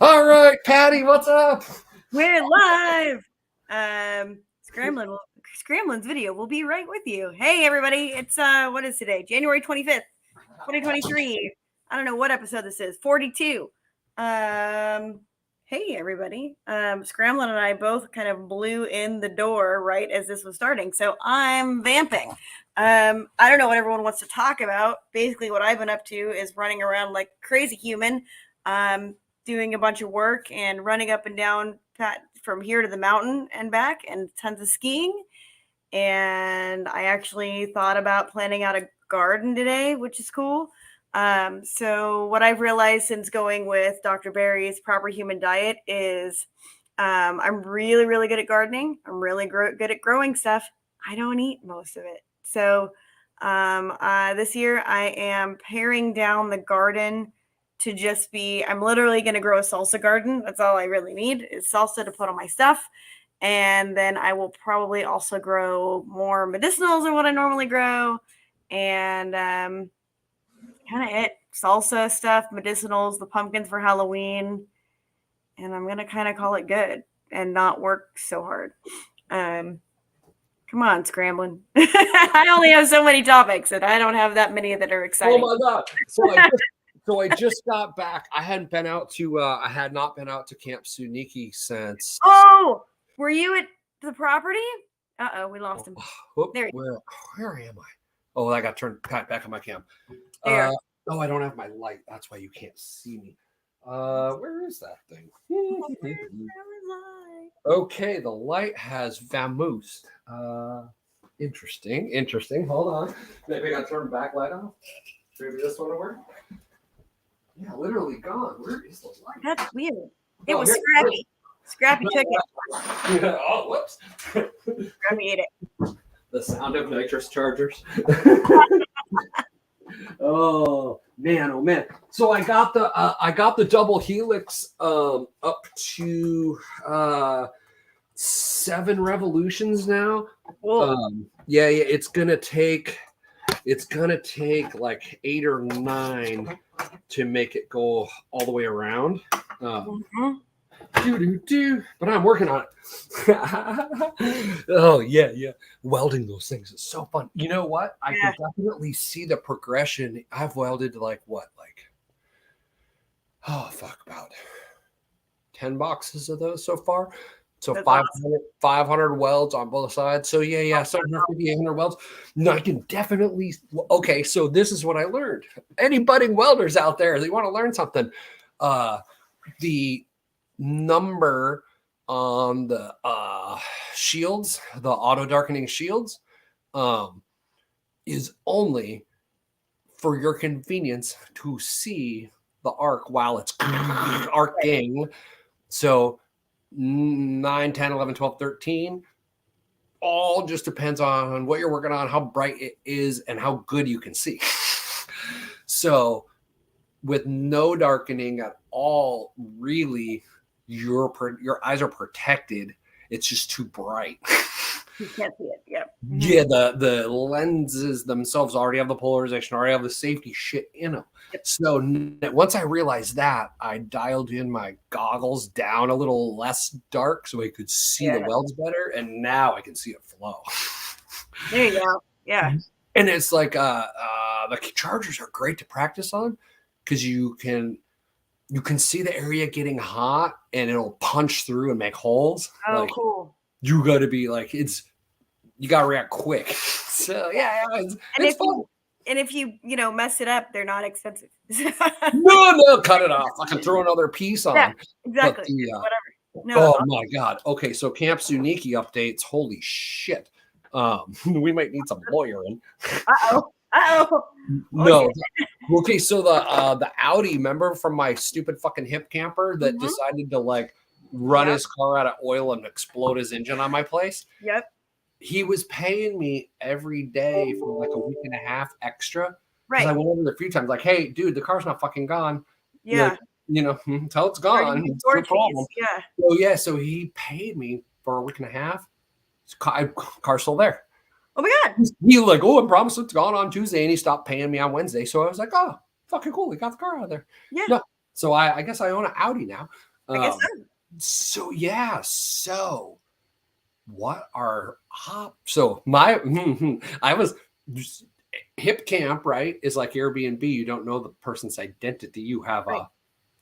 All right, Patty, what's up? We're live. Scramblin's video will be right with you. Hey everybody, it's what is today? January 25th, 2023. I don't know what episode this is. 42. Hey everybody. Scramblin and I both kind of blew in the door right as this was starting. So I'm vamping. I don't know what everyone wants to talk about. Basically what I've been up to is running around like crazy human. Doing a bunch of work and running up and down from here to the mountain and back, and tons of skiing. And I actually thought about planning out a garden today, which is cool. So what I've realized since going with Dr. Barry's Proper Human Diet is I'm really, really good at gardening. I'm really good at growing stuff. I don't eat most of it. So this year I am paring down the garden to just be, I'm literally going to grow a salsa garden. That's all I really need is salsa to put on my stuff. And then I will probably also grow more medicinals than what I normally grow. And kind of it. Salsa stuff, medicinals, the pumpkins for Halloween. And I'm going to kind of call it good and not work so hard. Come on, Scrambling. I only have so many topics and I don't have that many that are exciting. Oh my God. So I just got back. I had not been out to Camp Suniki since. Oh, were you at the property? We lost him. There where am I? Oh, I got turned back on my cam. There. Oh, I don't have my light. That's why you can't see me. Where is that thing? Okay, the light has vamoosed. Interesting. Hold on. Maybe I gotta turn the backlight off. Maybe this one will work. Yeah, literally gone. Where is the light? That's weird. It was Scrappy. Scrappy took it. Oh, whoops. Scrappy ate it. The sound of nitrous chargers. Oh man. So I got the double helix up to 7 revolutions now. Yeah, it's gonna take like 8 or 9 to make it go all the way around. But I'm working on it. Oh yeah. Welding those things is so fun. You know what? I can definitely see the progression. I've welded about 10 boxes of those so far. So 500 welds on both sides. So yeah, 750, 800 welds. No, I can definitely. Okay, so this is what I learned. Any budding welders out there, they want to learn something. The number on the shields, the auto darkening shields, is only for your convenience to see the arc while it's arcing. So 9, 10, 11, 12, 13, all just depends on what you're working on, how bright it is, and how good you can see. So with no darkening at all, really, your eyes are protected. It's just too bright. You can't see it. Yep. Yeah, the lenses themselves already have the polarization, already have the safety shit in them. Yep. So once I realized that, I dialed in my goggles down a little less dark so I could see the welds better, and now I can see it flow. There you go. Yeah. And it's like the chargers are great to practice on because you can see the area getting hot and it'll punch through and make holes. Oh, cool. You got to be like, you got to react quick. So yeah, it's fun. And if you mess it up, they're not expensive. No, cut it off. I can throw another piece on. Yeah, exactly. Whatever. No, oh my God. Okay, so Camp Suniki updates. Holy shit. We might need some lawyering. Uh-oh. No. Okay, so the Audi, remember from my stupid fucking hip camper that decided to run his car out of oil and explode his engine on my place? Yep. He was paying me every day for like a week and a half extra. Right. I went over there a few times, like, hey, dude, the car's not fucking gone. Yeah. Until it's gone. It's no problem. Yeah. So he paid me for a week and a half. Car's still there. Oh my God. He like, oh, I promised it's gone on Tuesday, and he stopped paying me on Wednesday. So I was like, oh, fucking cool. We got the car out of there. Yeah. No, So I guess I own an Audi now. I guess So yeah, so what are so my I was Hip Camp, right? Is like Airbnb. You don't know the person's identity. You have right.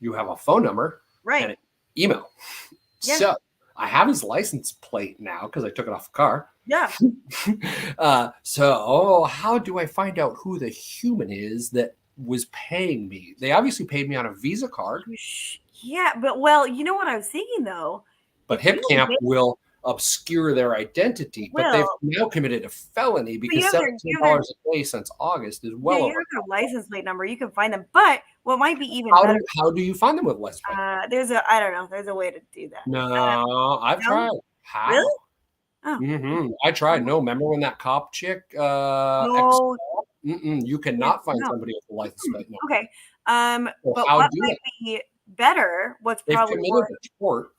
a phone number and Right. an email. Yeah. So I have his license plate now because I took it off the car. Yeah. So how do I find out who the human is that was paying me? They obviously paid me on a Visa card, Yeah, but well, you know what I was thinking though? but If you HipCamp make- will obscure their identity. But they've Well, now committed a felony you because have their $17 a day since August is well you over. have their license plate number. You can find them. But what might be even How better? do you find them with license plate? I don't know. There's a way to do that. No, I've no? tried. How? Really? Oh. I tried. No, remember when that cop chick? No. You cannot find No. somebody with a license plate. No. Okay. Well, But how what do might be better? What's They've probably committed more, a tort.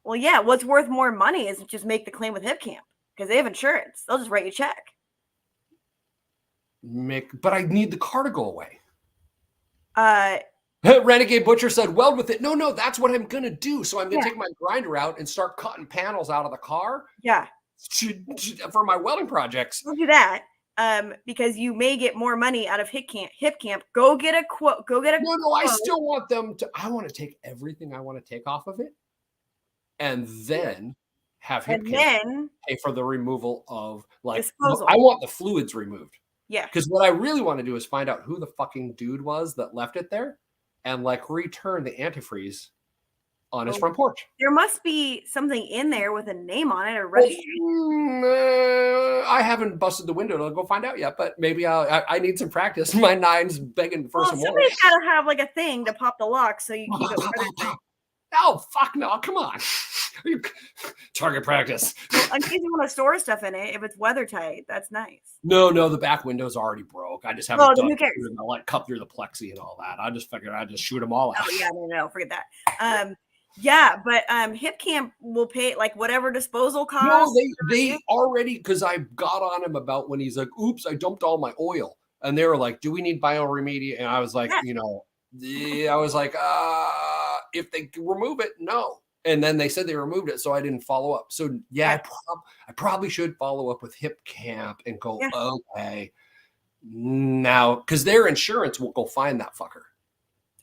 well, yeah. What's worth more money is just make the claim with HipCamp because they have insurance. They'll just write you a check. But I need the car to go away. Uh, Renegade Butcher said, weld with it. No, that's what I'm going to do. So I'm going to take my grinder out and start cutting panels out of the car yeah. for my welding projects. Don't do that. Because you may get more money out of HipCamp. Go get a quote. Go get a No, I quote. still want them to. I want to take everything I want to take off of it and then have HipCamp pay for the removal of disposal. I want the fluids removed. Yeah. Because what I really want to do is find out who the fucking dude was that left it there and return the antifreeze on his front porch. There must be something in there with a name on it or registration. I haven't busted the window to go find out yet, but maybe I need some practice. My 9's begging for some more. Somebody's got to have a thing to pop the lock so you keep it weathertight. Oh, fuck no. Come on. Target practice. Well, in case you want to store stuff in it, if it's weathertight, that's nice. No, the back window's already broke. I just haven't done it. Cut through the plexi and all that. I just figured I'd just shoot them all out. Oh, yeah, no, forget that. Yeah, but HipCamp will pay whatever disposal costs. No, they already, because I got on him about when he's like, oops, I dumped all my oil. And they were like, do we need bioremediation? And I was like, I was like, if they remove it, no. And then they said they removed it, so I didn't follow up. So yeah, I probably should follow up with HipCamp and go, okay. Now, because their insurance will go find that fucker.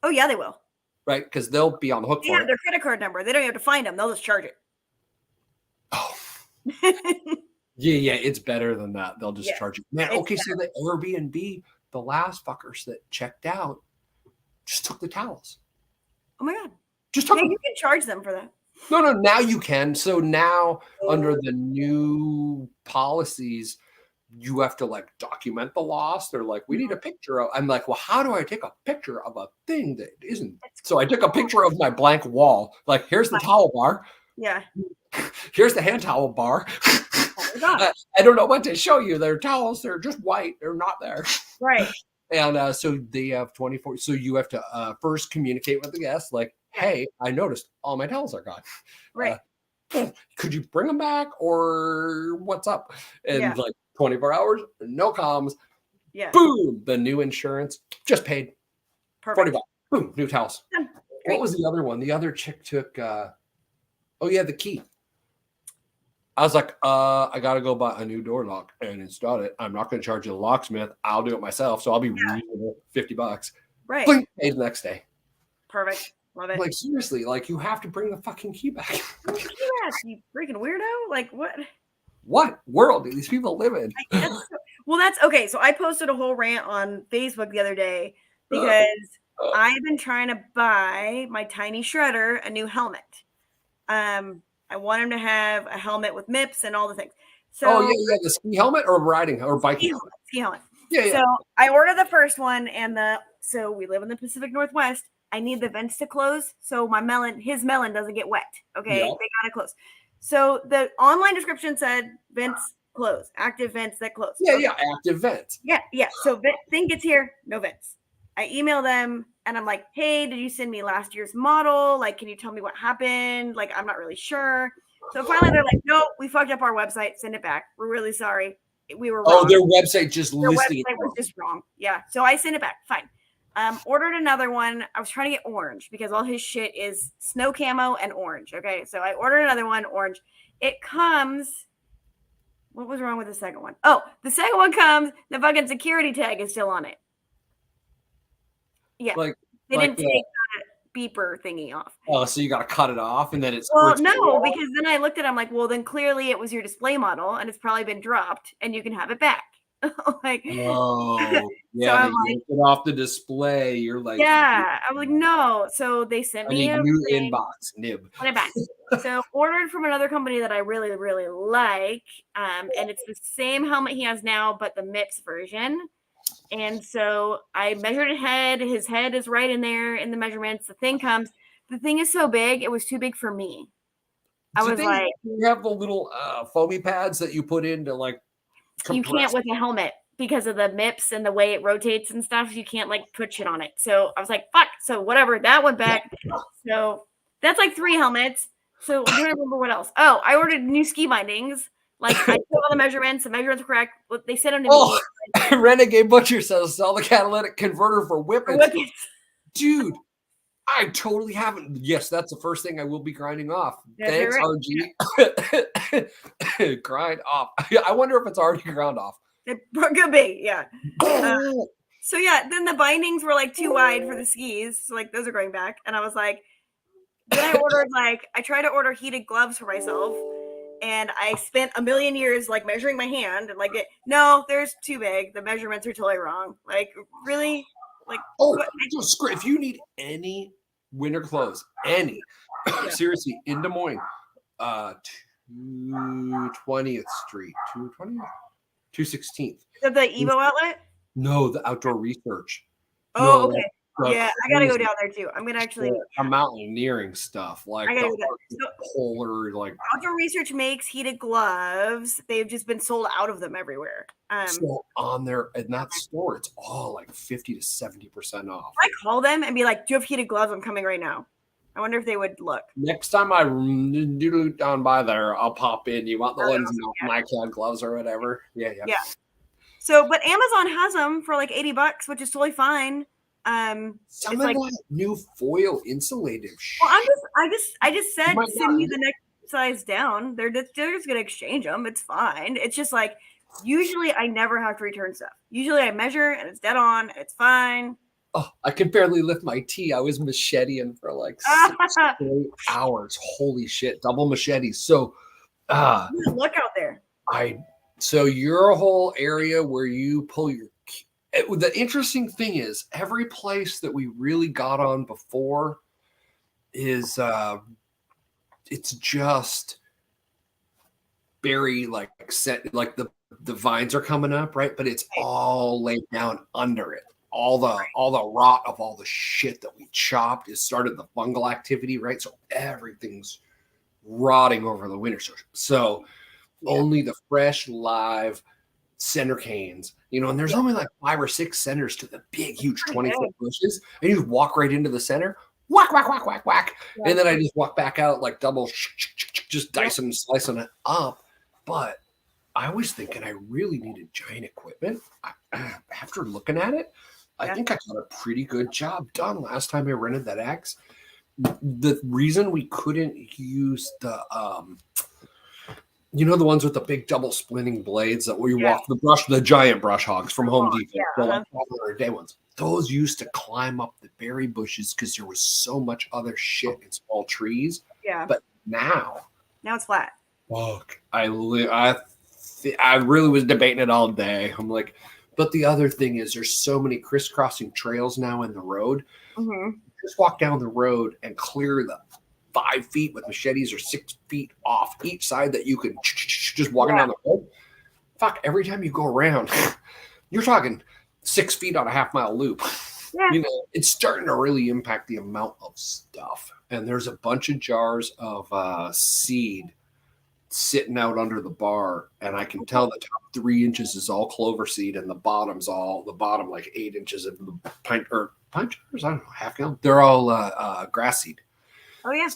Oh, yeah, they will. Right? Because they'll be on the hook for it. They have their credit card number. They don't have to find them. They'll just charge it. Oh. Yeah, it's better than that. They'll just charge it. Man, okay, so the Airbnb, the last fuckers that checked out just took the towels. Oh, my God. Just took them. You can charge them for that. No, now you can. So now under the new policies, you have to document the loss. They're like, we need a picture of. I'm like, well, how do I take a picture of a thing that isn't? So I took a picture of my blank wall. Here's the towel bar. Yeah. Here's the hand towel bar. I don't know what to show you. They're towels. They're just white. They're not there. Right. And so they have 24. So you have to first communicate with the guest, hey, I noticed all my towels are gone. Right. Could you bring them back or what's up? And 24 hours, no comms. Yeah. Boom. The new insurance just paid. Perfect. $40. Boom. New towels. What was the other one? The other chick took, the key. I was like, I got to go buy a new door lock and install it. I'm not going to charge you the locksmith. I'll do it myself. So I'll be reasonable, $50. Right. Boom, paid the next day. Perfect. Love it. Seriously, you have to bring the fucking key back. You freaking weirdo. What? What world do these people live in? Well, that's okay. So I posted a whole rant on Facebook the other day because I've been trying to buy my tiny shredder a new helmet. I want him to have a helmet with MIPS and all the things. So the ski helmet or riding or biking helmet. Ski helmet. Yeah. So I ordered the first one, and so we live in the Pacific Northwest. I need the vents to close so his melon doesn't get wet. Okay, They gotta close. So the online description said vents close, active vents that close. Yeah, active vents. Yeah. So thing gets here, no vents. I email them and I'm like, hey, did you send me last year's model? Can you tell me what happened? I'm not really sure. So finally they're like, no, we fucked up our website. Send it back. We're really sorry. We were wrong. Oh, their website just listed it was just wrong. Yeah. So I sent it back. Fine. Ordered another one. I was trying to get orange because all his shit is snow camo and orange. Okay, so I ordered another one, orange. It comes. What was wrong with the second one? Oh, the second one comes. The fucking security tag is still on it. Yeah, Like, they like didn't take that beeper thingy off. oh, so you got to cut it off, and then it's Well, no, because then I looked at it. I'm like, well, then clearly it was your display model, and it's probably been dropped, and you can have it back. Like, oh, so yeah, I'm they like, yanked it off the display. You're like, yeah, I'm like, no. So they sent I me need a new thing, inbox nib. put it back. So ordered from another company that I really, really like, and it's the same helmet he has now, but the MIPS version. And so I measured his head. His head is right in there in the measurements. The thing comes. The thing is so big, it was too big for me. I Did was they like, have the little foamy pads that you put in to like you can't compress? with a helmet because of the MIPS and the way it rotates and stuff. You can't like put shit on it. So I was like, fuck. So whatever. That went back. So that's like 3 helmets. So I'm trying to remember what else. Oh, I ordered new ski bindings. Like I took all the measurements were correct. They sent them to Oh, me. Renegade Butcher says sell the catalytic converter for whippets. Whippets. Dude, I totally haven't. Yes, that's the first thing I will be grinding off. That's Thanks, right. RG. Grind off. I wonder if it's already ground off. It could be, yeah. So yeah, then the bindings were like too wide for the skis. So like those are going back. And I was like, then I ordered I tried to order heated gloves for myself. And I spent a million years like measuring my hand and no, there's too big. The measurements are totally wrong. Like, really? Like, oh, if you need any winter clothes, seriously, in Des Moines, 220th Street, 220th, 216th. Is that the Evo outlet? No, the Outdoor Research. Oh, okay. Yeah, I gotta go down there too. I'm gonna actually mountaineering stuff like the polar Outdoor Research makes heated gloves. They've just been sold out of them everywhere. So on there in that store, it's all like 50 to 70% off. I call them and be like, "Do you have heated gloves? I'm coming right now." I wonder if they would look. Next time I do down by there, I'll pop in. You want the ones Nike gloves or whatever? Yeah. So, but Amazon has them for like $80, which is totally fine. Some of that new foil insulative shit. Well, I just said send me the next size down. They're just gonna exchange them. It's fine. It's just like usually I never have to return stuff. Usually I measure and it's dead on. And it's fine. Oh, I could barely lift my tea. I was macheteing for like 6 hours. Holy shit, double machetes. So, look out there. So your whole area where you pull your. The interesting thing is every place that we really got on before is it's just very set, like the vines are coming up, right? But it's all laid down under it. All the rot of all the shit that we chopped is started the fungal activity, right? So everything's rotting over the winter. So only the fresh, live center canes, and there's only like 5 or 6 centers to the big, huge 20-foot bushes, and you just walk right into the center, whack, and then I just walk back out like double, just dicing and slicing it up. But I was thinking I really needed giant equipment. After looking at it, I think I got a pretty good job done last time I rented that axe. The reason we couldn't use the the ones with the big double splitting blades that we walk the giant brush hogs from Home Depot, the like $500 ones. Those used to climb up the berry bushes because there was so much other shit in small trees. Yeah. But now it's flat. Fuck. I really was debating it all day. I'm like, but the other thing is there's so many crisscrossing trails now in the road. Mm-hmm. Just walk down the road and clear the 5 feet with machetes or 6 feet off each side that you can just walking down the road. Fuck, every time you go around, you're talking 6 feet on a half-mile loop. Yeah. It's starting to really impact the amount of stuff. And there's a bunch of jars of seed sitting out under the bar, and I can tell the top 3 inches is all clover seed, and the bottom like 8 inches of the pint jars, I don't know, half gallon. They're all grass seed. Oh yeah.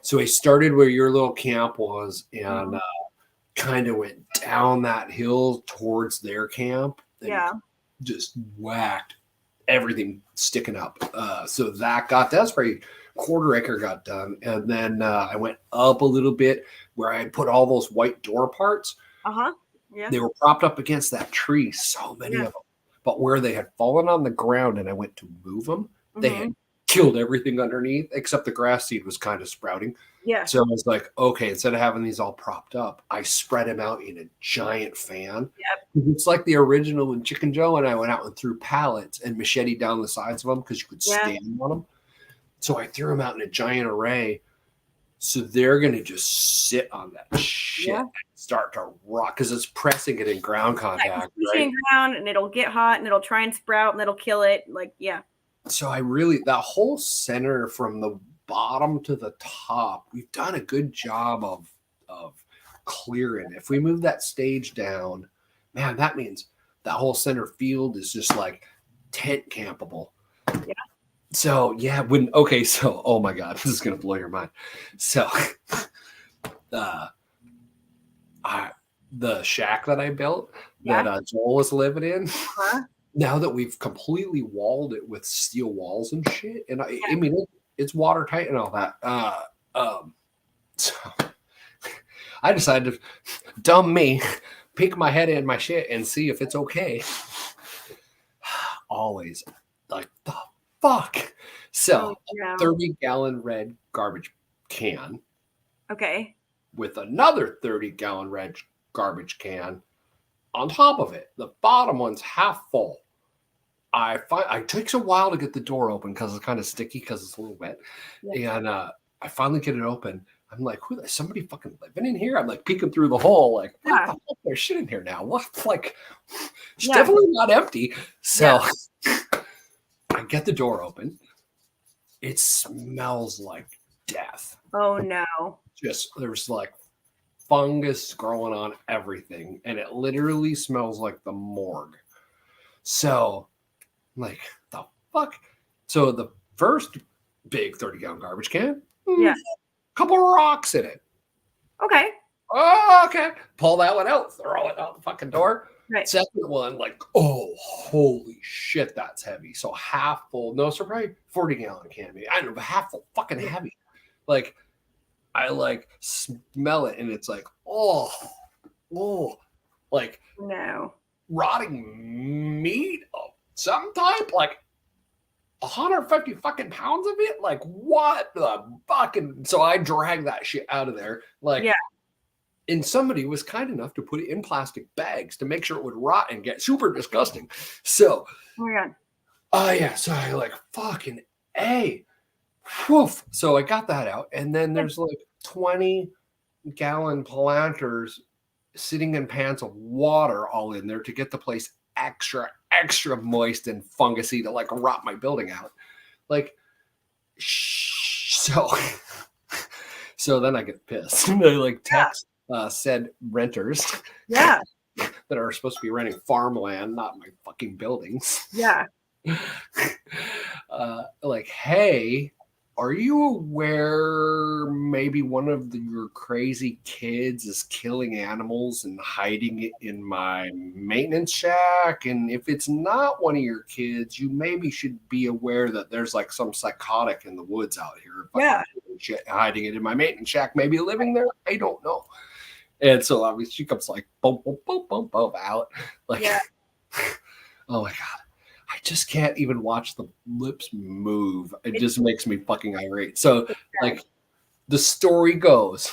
So I started where your little camp was, and kind of went down that hill towards their camp. And just whacked everything sticking up. So that's pretty. Quarter acre got done, and then I went up a little bit where I put all those white door parts. Yeah. They were propped up against that tree, so many Yeah. of them. But where they had fallen on the ground and I went to move them, they Mm-hmm. had killed everything underneath except the grass seed was kind of sprouting. Yeah. So I was like, okay, instead of having these all propped up, I spread them out in a giant fan. Yep. It's like the original when Chicken Joe and I went out and threw pallets and machete down the sides of them because you could Yeah. stand on them. So I threw them out in a giant array. So they're going to just sit on that shit Yeah. and start to rock because it's pressing it in ground contact. Pushing Right? ground, and it'll get hot, and it'll try and sprout, and it'll kill it. Like, yeah. So that whole center from the bottom to the top, we've done a good job of clearing. If we move that stage down, man, that means that whole center field is just like tent campable. Yeah. So yeah, so oh my god, this is gonna blow your mind. So the shack that I built that Joel was living in, now that we've completely walled it with steel walls and shit, and I mean it's watertight and all that. So I decided to, dumb me, peek my head in my shit and see if it's okay. Always like the fuck. So 30-gallon red garbage can. Okay. With another 30-gallon red garbage can on top of it. The bottom one's half full. It takes a while to get the door open because it's kind of sticky because it's a little wet. Yeah. And I finally get it open. I'm like, is somebody fucking living in here? I'm like peeking through the hole, like, what the fuck? There's shit in here now. What? Like, it's definitely not empty. So I get the door open. It smells like death. Oh no. Just there's like fungus growing on everything, and it literally smells like the morgue. So, like, the fuck? So the first big 30-gallon garbage can, couple rocks in it. Okay. Oh, okay. Pull that one out, throw it out the fucking door. Right. Second one, like, oh, holy shit, that's heavy. So half full, no, so probably 40-gallon can be. I don't know, but half full, fucking heavy. Like, I like smell it and it's like, oh, like rotting meat of some type, like 150 fucking pounds of it. Like, what the fucking? So I dragged that shit out of there. Like, and somebody was kind enough to put it in plastic bags to make sure it would rot and get super disgusting. So, oh my god. So I like fucking A. Woof. So I got that out, and then there's like 20-gallon planters sitting in pans of water all in there to get the place extra moist and fungusy to like rot my building out. Like, so then I get pissed. I like text said renters that are supposed to be renting farmland, not my fucking buildings. Like, hey, are you aware maybe one of your crazy kids is killing animals and hiding it in my maintenance shack? And if it's not one of your kids, you maybe should be aware that there's like some psychotic in the woods out here. Hiding it in my maintenance shack, maybe living there. I don't know. And so obviously she comes like, boom, boom, boom, boom, boom, out. Like, oh my God. I just can't even watch the lips move. It just makes me fucking irate. So, like, the story goes,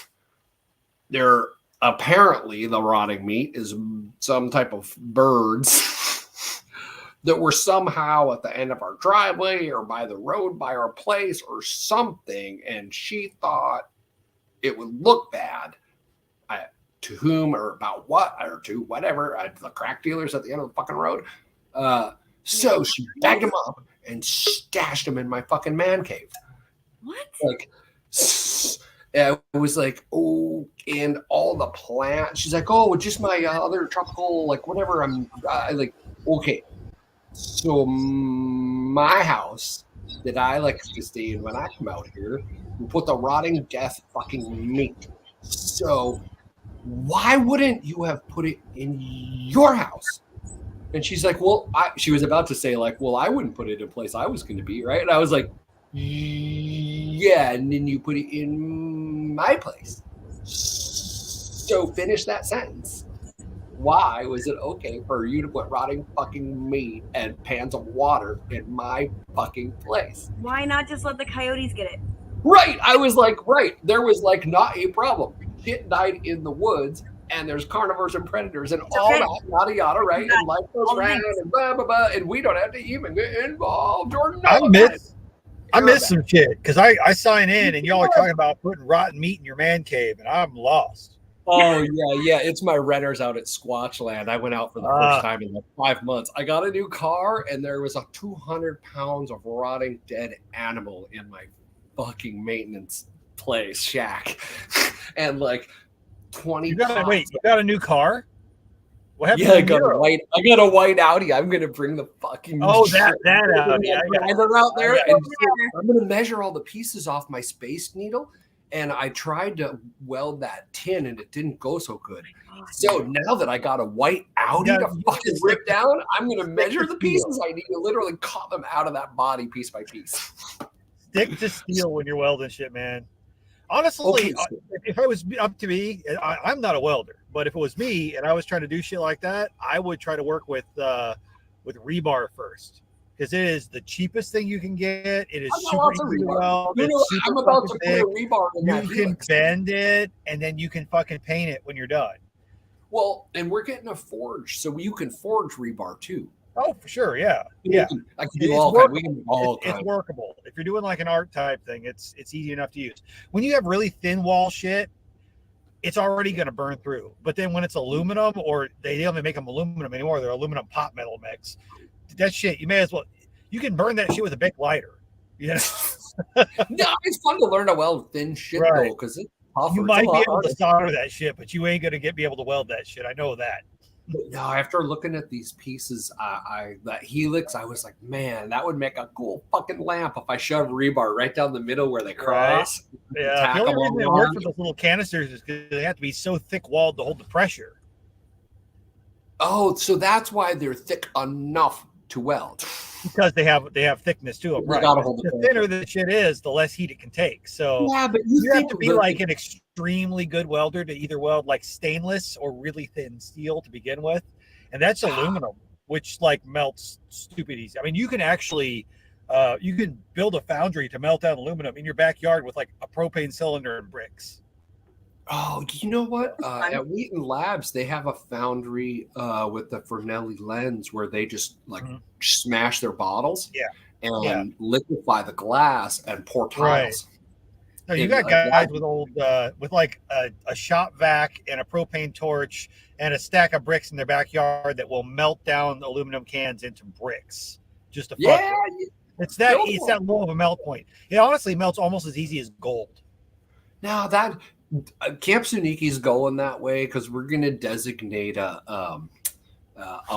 apparently the rotting meat is some type of birds that were somehow at the end of our driveway or by the road by our place or something. And she thought it would look bad. To whom or about what or to whatever, the crack dealers at the end of the fucking road. So she bagged him up and stashed him in my fucking man cave. What? Like, it was like, oh, and all the plants. She's like, oh, just my other tropical, like, whatever. I'm like, okay. So my house that I like to stay in when I come out here, we put the rotting death fucking meat. So why wouldn't you have put it in your house? And she's like, well, she was about to say like, well, I wouldn't put it in place I was going to be, right? And I was like, yeah, and then you put it in my place. So finish that sentence. Why was it okay for you to put rotting fucking meat and pans of water in my fucking place? Why not just let the coyotes get it? Right. I was like, right. There was like not a problem. Shit died in the woods, and there's carnivores and predators and all that, yada yada, right? And life goes round and blah blah blah, and we don't have to even get involved or not. I miss some shit because I sign in and y'all are talking about putting rotten meat in your man cave, and I'm lost. Oh yeah. It's my renters out at Squatchland. I went out for the first time in like 5 months. I got a new car, and there was a 200 pounds of rotting dead animal in my fucking maintenance place shack, and like 20. You got a new car? What happened? Yeah, I got a white Audi. I'm gonna bring the fucking that Audi. They're out there, and I'm gonna measure all the pieces off my Space Needle. And I tried to weld that tin, and it didn't go so good. So now that I got a white Audi to fucking rip down, I'm gonna measure the pieces I need to literally cut them out of that body piece by piece. Stick to steel when you're welding shit, man. Honestly, if it was up to me, I'm not a welder, but if it was me and I was trying to do shit like that, I would try to work with rebar first, because it is the cheapest thing you can get. It is super easy to weld. I'm about to put a rebar in that. You can bend it, and then you can fucking paint it when you're done. Well, and we're getting a forge, so you can forge rebar too. Oh, for sure, yeah. I can do all kinds. We can do all kinds. It's workable. If you're doing like an art type thing, it's easy enough to use. When you have really thin wall shit, it's already going to burn through. But then when it's aluminum, or they don't even make them aluminum anymore, they're aluminum pot metal mix. That shit, you may as well. You can burn that shit with a big lighter. Yeah. No, it's fun to learn to weld thin shit though, because it's tougher. You might be able to solder that shit, but you ain't gonna be able to weld that shit. I know that. No, after looking at these pieces, that helix, I was like, man, that would make a cool fucking lamp if I shove rebar right down the middle where they cross. Right. Yeah, the only reason they work with those little canisters is because they have to be so thick walled to hold the pressure. Oh, so that's why they're thick enough to weld. Because they have thickness to them, right? The thinner the shit is, the less heat it can take. So yeah, but you have to be like an extremely good welder to either weld like stainless or really thin steel to begin with, and that's aluminum, which like melts stupid easy. I mean, you can actually you can build a foundry to melt down aluminum in your backyard with like a propane cylinder and bricks. Oh, you know what? At Wheaton Labs, they have a foundry with the Fresnelli lens where they just like smash their bottles and liquefy the glass and pour tiles. Right. No, you got guys with old with like a shop vac and a propane torch and a stack of bricks in their backyard that will melt down aluminum cans into bricks. Just to fuck with. It's that low of a melt point. It honestly melts almost as easy as gold. Now that Camp Suniki's going that way because we're going to designate a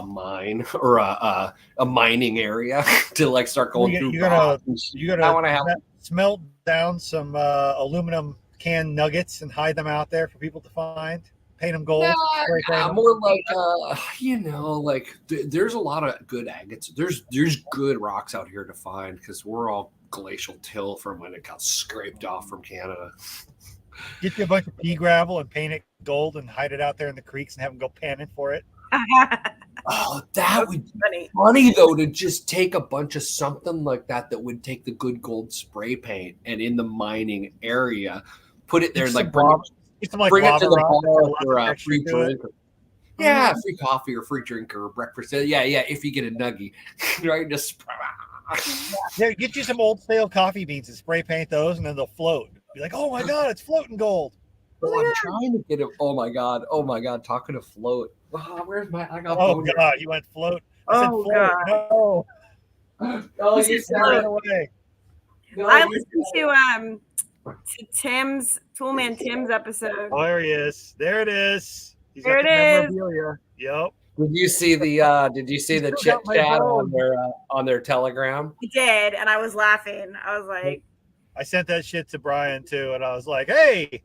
mine or a mining area to like start going through. You gotta smelt down some aluminum can nuggets and hide them out there for people to find. Paint them gold. More like there's a lot of good agates. There's good rocks out here to find because we're all glacial till from when it got scraped off from Canada. Get you a bunch of pea gravel and paint it gold and hide it out there in the creeks and have them go panning for it. Oh, that would be funny though, to just take a bunch of something like that would take the good gold spray paint and in the mining area, put it there and like bring it to the bar for a free drink. Yeah, free coffee or free drink or breakfast. Yeah, if you get a nuggie, right? Just get you some old stale coffee beans and spray paint those, and then they'll float. Be like, oh my god, it's floating gold. Well, I'm trying to get it. Oh my god. Talking to float. Where's my? I got. Oh god, you went float. I said float. God. No. Oh, you said away. No, I listened to Tim's Toolman Tim's episode. Oh, there he is. There it is. There it is. Yep. Did you see the chit chat on their Telegram? I did, and I was laughing. I was like, I sent that shit to Brian too, and I was like, hey,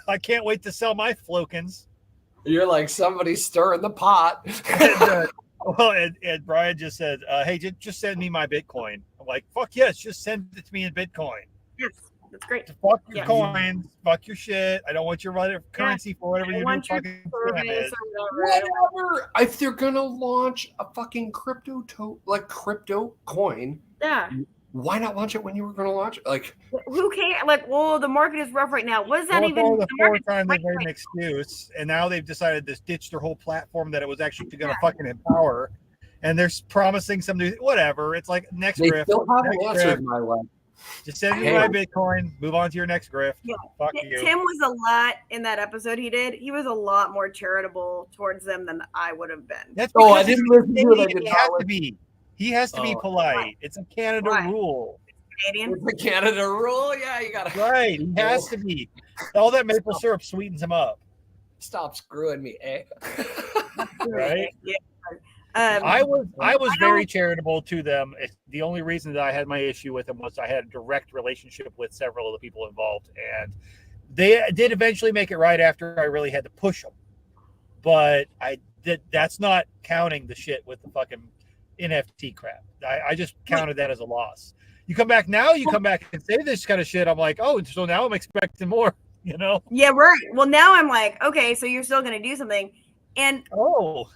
I can't wait to sell my flokins. You're like, somebody's stirring the pot. Well, and Brian just said, "Hey, just send me my Bitcoin." I'm like, "Fuck yes, just send it to me in Bitcoin." Yes, that's great. Fuck your Yeah. coins, fuck your shit. I don't want your currency for whatever I your new want your fucking scam service is. or whatever. Whatever. If they're gonna launch a fucking crypto coin, Yeah. why not launch it when you were gonna launch it? Like, Who cares? Like, well, the market is rough right now. What does that Well, it's even? only the The fourth market's time they've right made an excuse, and now they've decided to ditch their whole platform that it was actually going to Yeah. fucking empower. And they're promising some new whatever. It's like next they grift. still haven't Next answered grift. my life. Just send me Hey. my Bitcoin. Move on to your next grift. Yeah. Fuck you. Tim was a lot in that episode he did. He was a lot more charitable towards them than I would have been. That's Oh, I because didn't listen to it. I he did has not to listen. be. He has to be Oh. polite. Why? It's a Canada Why? rule. Canadian. It's the Canada rule. Yeah, you gotta Right. He has to be. All that maple syrup sweetens him up. stop screwing me, eh? Right. Yeah. I was very charitable to them. The only reason that I had my issue with them was I had a direct relationship with several of the people involved, and they did eventually make it right after I really had to push them. But that's not counting the shit with the fucking NFT crap. I just counted that as a loss. You come back now, you come back and say this kind of shit. I'm like, oh, so now I'm expecting more, you know? Yeah, right. Well, now I'm like, okay, so you're still going to do something. And Oh,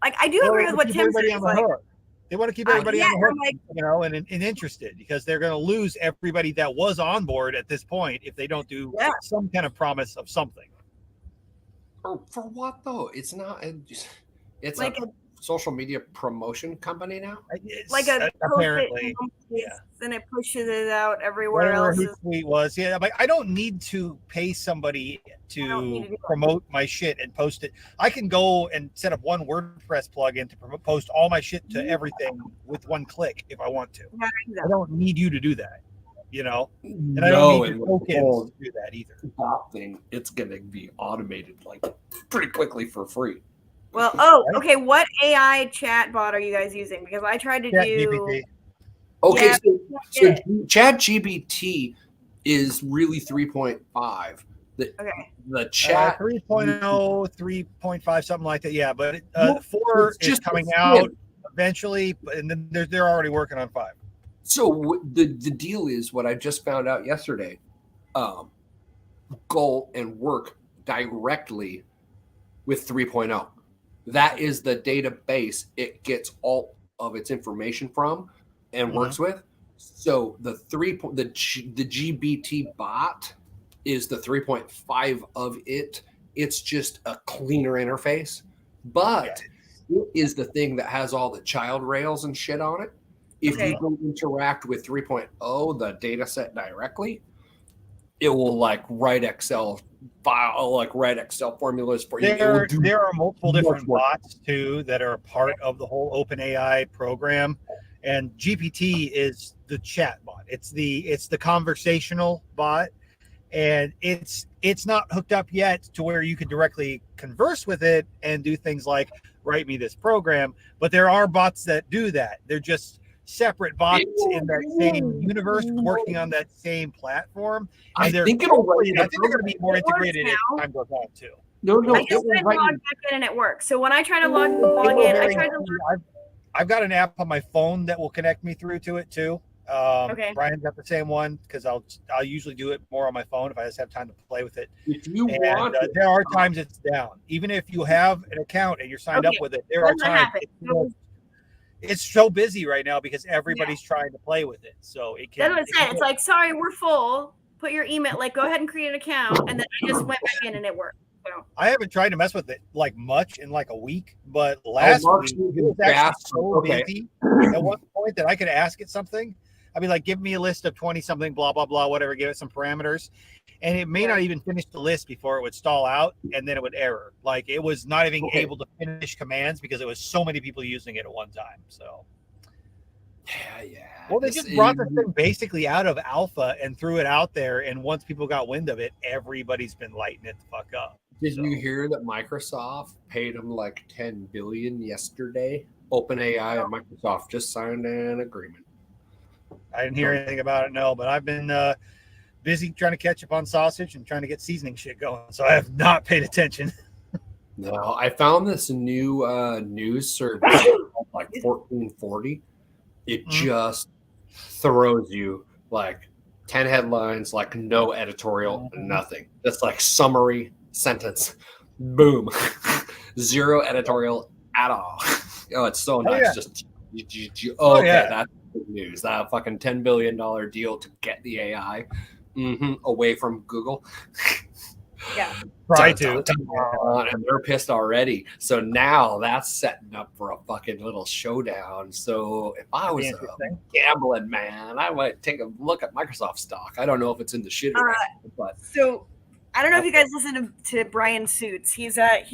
like, I do agree with what Tim said. On the hook. They want to keep everybody on the hook, like, you know, and interested, because they're going to lose everybody that was on board at this point if they don't do some kind of promise of something. For what though? It's not. It's like a social media promotion company now. Like a apparently, and it pushes it out everywhere else. His tweet was, yeah, like, I don't need to pay somebody to promote my shit and post it. I can go and set up one WordPress plugin to post all my shit to everything with one click if I want to. I don't need you to do that, you know. And I don't need your tokens to do that either. Thing, it's gonna be automated like pretty quickly for free. Well, okay. What AI chat bot are you guys using? Because I tried to do. GPT. Okay, Yeah, so ChatGPT is really 3.5. The chat 3.0, 3.5, something like that. Yeah, but 4 is coming out eventually, and then they're already working on 5. So the deal is what I just found out yesterday. Go and work directly with 3.0. That is the database it gets all of its information from and works with. So the GBT bot is the 3.5 of it. It's just a cleaner interface, but it is the thing that has all the child rails and shit on it. If you don't interact with 3.0, the data set directly, it will like write Excel formulas for you. There are multiple different bots too that are a part of the whole OpenAI program, and GPT is the chat bot. It's the conversational bot, and it's not hooked up yet to where you can directly converse with it and do things like write me this program. But there are bots that do that. They're just separate bots in that same universe working on that same platform. And I think they're going to be more integrated as time goes on too. No, I just tried to log back in and it works. So when I try to log in, I've got an app on my phone that will connect me through to it too. Brian's got the same one because I'll usually do it more on my phone if I just have time to play with it. If you want, there are times it's down. Even if you have an account and you're signed up with it, there are times it's so busy right now because everybody's trying to play with it. So it can. That's what I said. It's like, sorry, we're full. Put your email. Like, go ahead and create an account, and then I just went back in and it worked. So. I haven't tried to mess with it like much in like a week, but last week it was actually so busy at one point that I could ask it something. I'd be like, give me a list of 20 something, blah, blah, blah, whatever, give it some parameters. And it may not even finish the list before it would stall out and then it would error. Like it was not even able to finish commands because it was so many people using it at one time. So yeah. Well, they just brought this thing basically out of alpha and threw it out there. And once people got wind of it, everybody's been lighting it the fuck up. Did you hear that Microsoft paid them like $10 billion yesterday? OpenAI and Microsoft just signed an agreement. I didn't hear anything about it, no, but I've been busy trying to catch up on sausage and trying to get seasoning shit going. So I have not paid attention. No, I found this new news service called, like 1440. It just throws you like 10 headlines, like no editorial, nothing. Just like summary sentence. Boom. Zero editorial at all. Oh, it's so Oh, nice. yeah. Just Oh, okay, yeah. that's good news. That fucking $10 billion deal to get the AI away from Google. Yeah. Try Dun, to. dun, dun, and they're pissed already. So now that's setting up for a fucking little showdown. So if I That'd be was a interesting. gambling man, I might take a look at Microsoft stock. I don't know if it's in the shit right now, but So I don't know if you guys listen to Brian Suits. He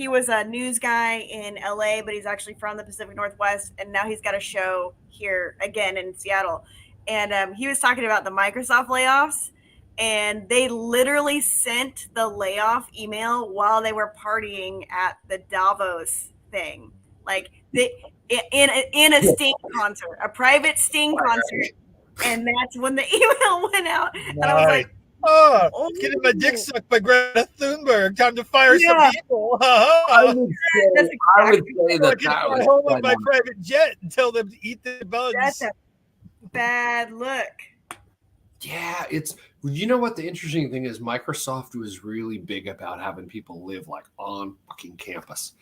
was a news guy in LA, but he's actually from the Pacific Northwest, and now he's got a show here again in Seattle. And he was talking about the Microsoft layoffs, and they literally sent the layoff email while they were partying at the Davos thing, like they in a Sting concert, a private Sting concert, and that's when the email went out, and I was like, oh, getting my dick sucked by Greta Thunberg. Time to fire some people. I would That's say that I can that fly was home with quite my on- private jet and tell them to eat the bugs. That's a bad look. Yeah, it's you know what the interesting thing is, Microsoft was really big about having people live like on fucking campus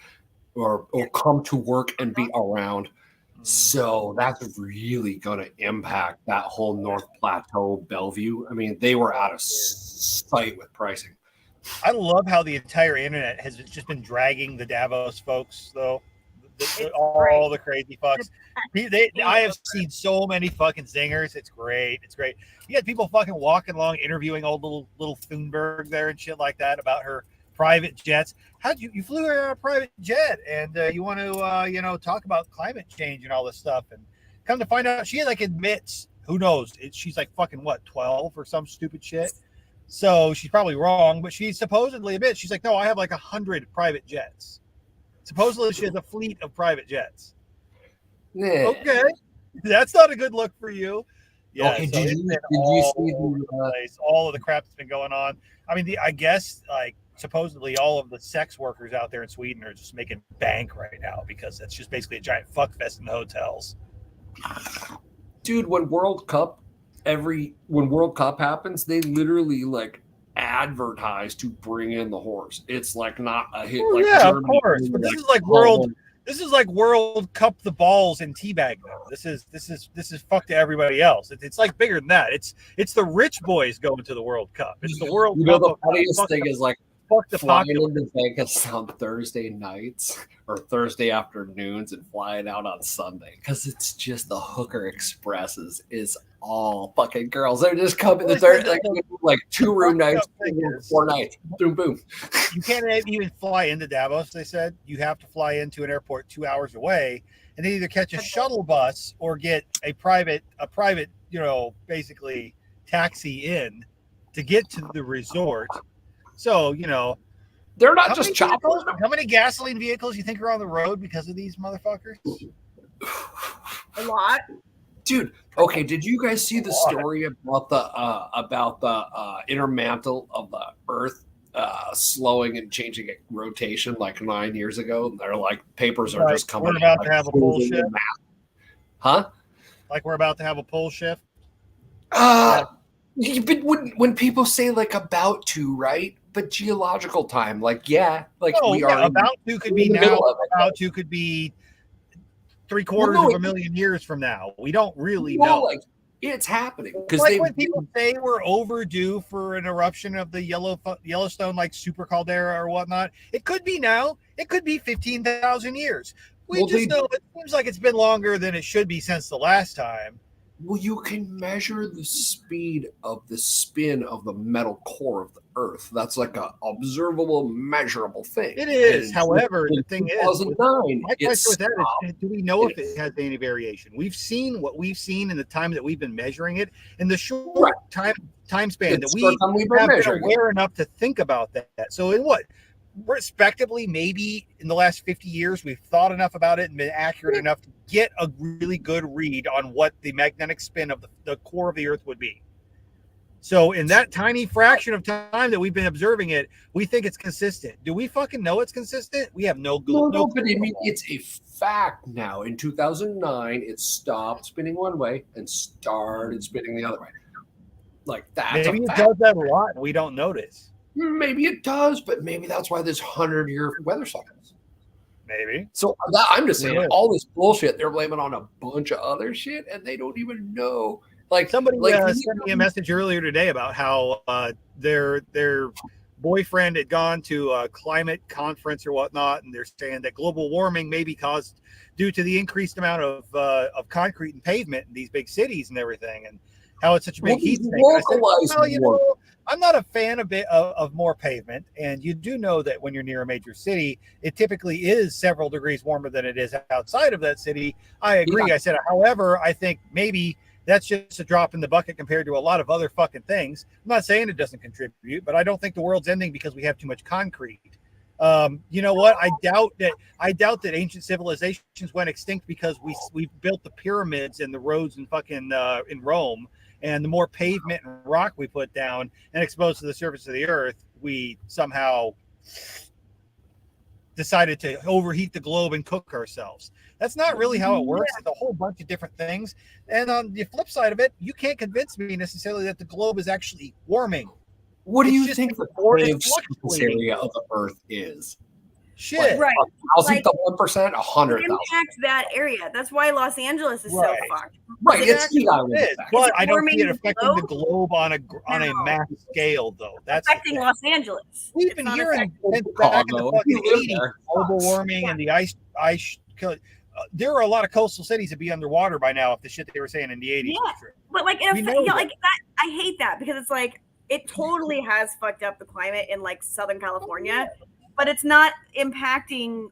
or come to work and be around. So that's really going to impact that whole North Plateau, Bellevue. I mean, they were out of sight with pricing. I love how the entire internet has just been dragging the Davos folks, though. All the crazy fucks. I have seen so many fucking zingers. It's great. It's great. You had people fucking walking along, interviewing old little Thunberg there and shit like that about her private jets. How'd you flew her on a private jet and you want to talk about climate change and all this stuff, and come to find out she like admits, who knows, she's like fucking what, 12 or some stupid shit. So she's probably wrong, but she supposedly admits, she's like, no, I have like 100 private jets. Supposedly she has a fleet of private jets. Yeah. Okay, that's not a good look for you. Yeah. Okay, so did you see all of the crap that's been going on? I mean, I guess like supposedly all of the sex workers out there in Sweden are just making bank right now because it's just basically a giant fuck fest in the hotels. Dude, when World Cup happens, they literally like advertise to bring in the horse. It's like not a hit. Like yeah, Germany, of course. But this is like This is like World Cup the balls and teabag them. This is fuck to everybody else. It's like bigger than that. It's the rich boys going to the World Cup. It's the World Cup. The funniest thing is like fuck the flying popular. into Vegas on Thursday nights or Thursday afternoons and flying out on Sunday because it's just the Hooker Expresses is all fucking girls. They're just coming. They're like 2-room nights, 4 nights. Boom, boom. You can't even fly into Davos. They said you have to fly into an airport 2 hours away, and then either catch a shuttle bus or get a private, basically taxi in to get to the resort. So they're not just choppers. How many gasoline vehicles you think are on the road because of these motherfuckers? A lot. Dude, okay, did you guys see the story about the inner mantle of the Earth slowing and changing its rotation like 9 years ago? They're like papers are just coming. We're about to have a pole shift. Huh? Like we're about to have a pole shift. But when people say like about to, right? But geological time, like we are about to could be now. About to could be 3/4 of a million years from now. We don't really know. Like it's happening because like when people say we're overdue for an eruption of the Yellowstone like super caldera or whatnot. It could be now. It could be 15,000 years. We know it seems like it's been longer than it should be since the last time. Well, you can measure the speed of the spin of the metal core of the Earth. That's like a observable, measurable thing. It is. However, the thing is, 2009, my question with that is, do we know if it has any variation? We've seen what we've seen in the time that we've been measuring it, in the short time span that we have been aware enough to think about that. So in what? Respectively, maybe in the last 50 years, we've thought enough about it and been accurate enough to get a really good read on what the magnetic spin of the core of the Earth would be. So in that tiny fraction of time that we've been observing it, we think it's consistent. Do we fucking know it's consistent? We have no No, but I mean, it's a fact now. In 2009, it stopped spinning one way and started spinning the other way. Like that's maybe a it fact. does that a lot and we don't notice. Maybe it does, but maybe that's why there's 100-year weather cycles. Maybe. So I'm just saying, Yeah. all this bullshit they're blaming on a bunch of other shit, and they don't even know. Like Somebody like sent me a message earlier today about how their boyfriend had gone to a climate conference or whatnot, and they're saying that global warming may be caused due to the increased amount of concrete and pavement in these big cities and everything, and how it's such a big heat sink. I said, well, you know, I'm not a fan of more pavement, and you do know that when you're near a major city, it typically is several degrees warmer than it is outside of that city. I agree. Yeah. I said, however, I think maybe that's just a drop in the bucket compared to a lot of other fucking things. I'm not saying it doesn't contribute, but I don't think the world's ending because we have too much concrete. You know what? I doubt that ancient civilizations went extinct because we built the pyramids and the roads in fucking in Rome. And the more pavement and rock we put down and exposed to the surface of the earth, we somehow decided to overheat the globe and cook ourselves. That's not really how it works. It's a whole bunch of different things. And on the flip side of it, you can't convince me necessarily that the globe is actually warming. What do you think the surface area of the Earth is? Shit. Like, right. 1,000 to 1%, 100,000. It impacts that area. That's why Los Angeles is so fucked. Right, it's Sea Island. But I don't see it affecting the globe on a mass scale, though. That's affecting Los Angeles. We've been hearing back in the fucking 80s, global warming and the ice. There are a lot of coastal cities that be underwater by now if the shit they were saying in the 80s was true. But like, like that, I hate that because it's like it totally has fucked up the climate in like Southern California, but it's not impacting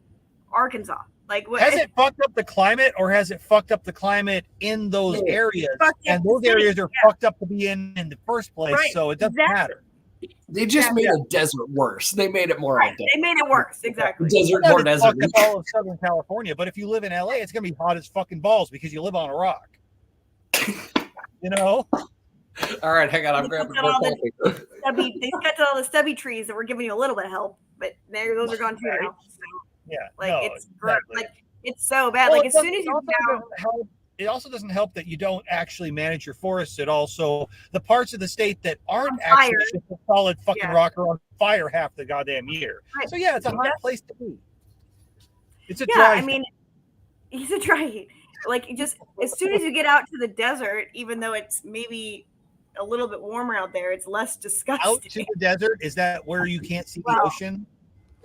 Arkansas. Like, has it fucked up the climate, or has it fucked up the climate in those areas? And those areas are fucked up to be in the first place, so it doesn't matter. They just made a desert worse. They made it more of a desert. They made it worse, exactly. Desert more desert. Fucked up all of Southern California, but if you live in LA, it's gonna be hot as fucking balls because you live on a rock. You know. All right, hang on. I'm grabbing more coffee. They cut all the stubby trees that were giving you a little bit of help, but those are gone too now. So, yeah, like it's so bad. Well, like as soon as you it also doesn't help that you don't actually manage your forests at all. So the parts of the state that aren't actually just a solid fucking rock are on fire half the goddamn year. Right. So yeah, it's a hot place to be. It's a dry. I mean, it's a dry heat. Like just as soon as you get out to the desert, even though it's maybe a little bit warmer out there, it's less disgusting. Out to the desert, is that where you can't see the ocean?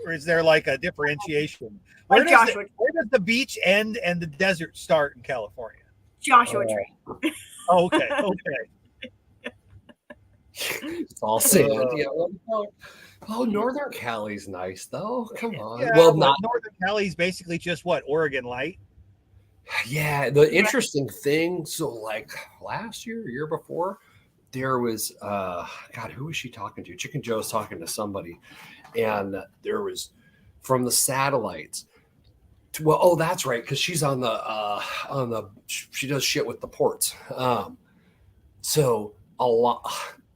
Or is there like a differentiation? Where does the beach end and the desert start in California? Joshua Tree. Okay. It's all sand. Oh, Northern Cali's nice though. Come on. Yeah, well, not Northern Cali's basically just what, Oregon light? Yeah, the interesting thing. So, like last year before, there was God, who was she talking to? Chicken Joe's talking to somebody, and there was from the satellites. Well, that's right, because she's on the she does shit with the ports. So a lot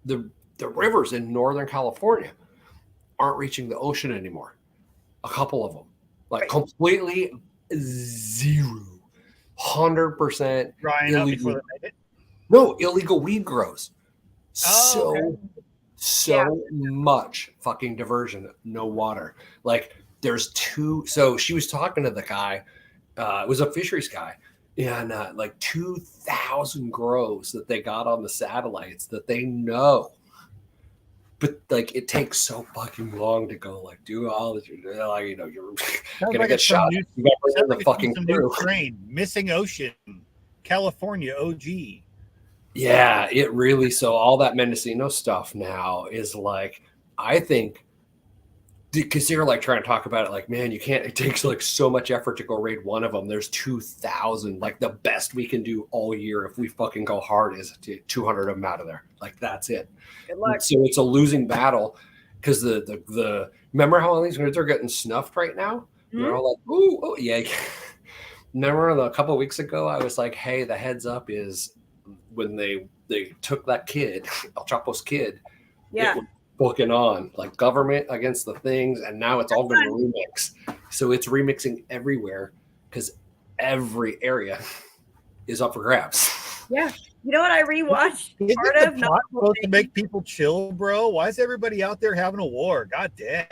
the rivers in Northern California aren't reaching the ocean anymore. A couple of them, like completely zero, 100% illegal. No, illegal weed grows. So much fucking diversion, no water. Like there's two. So she was talking to the guy. It was a fisheries guy, and like 2,000 grows that they got on the satellites that they know. But like it takes so fucking long to go like do all this. Like, you know, you're gonna get shot. You got the fucking train. Missing Ocean, California OG. Yeah, it really. So all that Mendocino stuff now is like, I think, because you're like trying to talk about it, like, man, you can't. It takes like so much effort to go raid one of them. There's 2,000. Like the best we can do all year if we fucking go hard is to 200 of them out of there. Like that's it. Good luck. So it's a losing battle because the remember how all these nerds are getting snuffed right now? Mm-hmm. They're all like, oh yeah. Remember a couple of weeks ago, I was like, hey, the heads up is when they they took that kid, El Chapo's kid. Yeah. It was booking on like government against the things, and now it's all going to remix. So it's remixing everywhere because every area is up for grabs. Yeah. You know what I rewatched? Isn't Part the of plot supposed to make people chill, bro? Why is everybody out there having a war? God damn.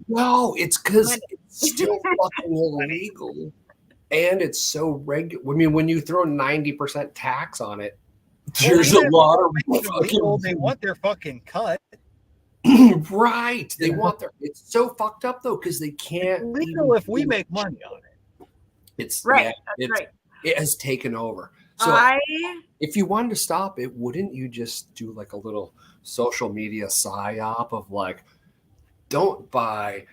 No, it's because it's still fucking illegal. And it's so regular. I mean, when you throw 90% tax on it, there's a lot of fucking. They want their fucking cut. Right. They want their. It's so fucked up though because they can't. It's legal if we make money on it. It's right. Yeah, That's right. It has taken over. So if you wanted to stop it, wouldn't you just do like a little social media psyop of like, don't buy,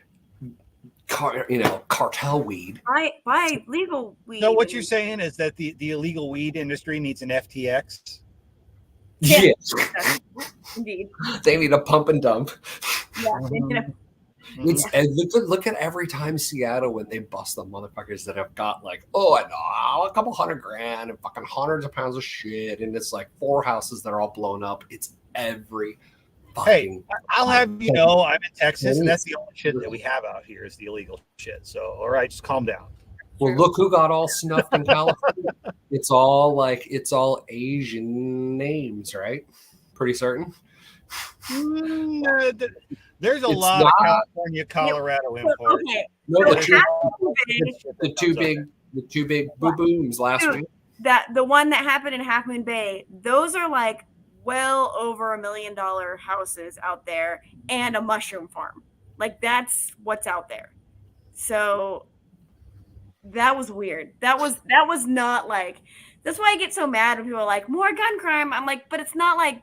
cartel weed. Buy legal weed. So what you're saying is that the illegal weed industry needs an FTX? Yeah. Indeed. They need a pump and dump. Yeah. It's and look at every time Seattle when they bust the motherfuckers that have got like, a couple $100,000 and fucking hundreds of pounds of shit, and it's like 4 houses that are all blown up. It's every fucking. Hey, I'll have you know, I'm in Texas, and that's the only shit that we have out here is the illegal shit. So, all right, just calm down. Well, look who got all snuffed in California. It's all Asian names, right? Pretty certain. There's a lot of California, Colorado imports. Okay. No, the two big boo-booms last week. The one that happened in Half Moon Bay, those are like well over $1 million houses out there and a mushroom farm. Like that's what's out there. So that was weird. That was not like, that's why I get so mad when people are like, more gun crime. I'm like, but it's not like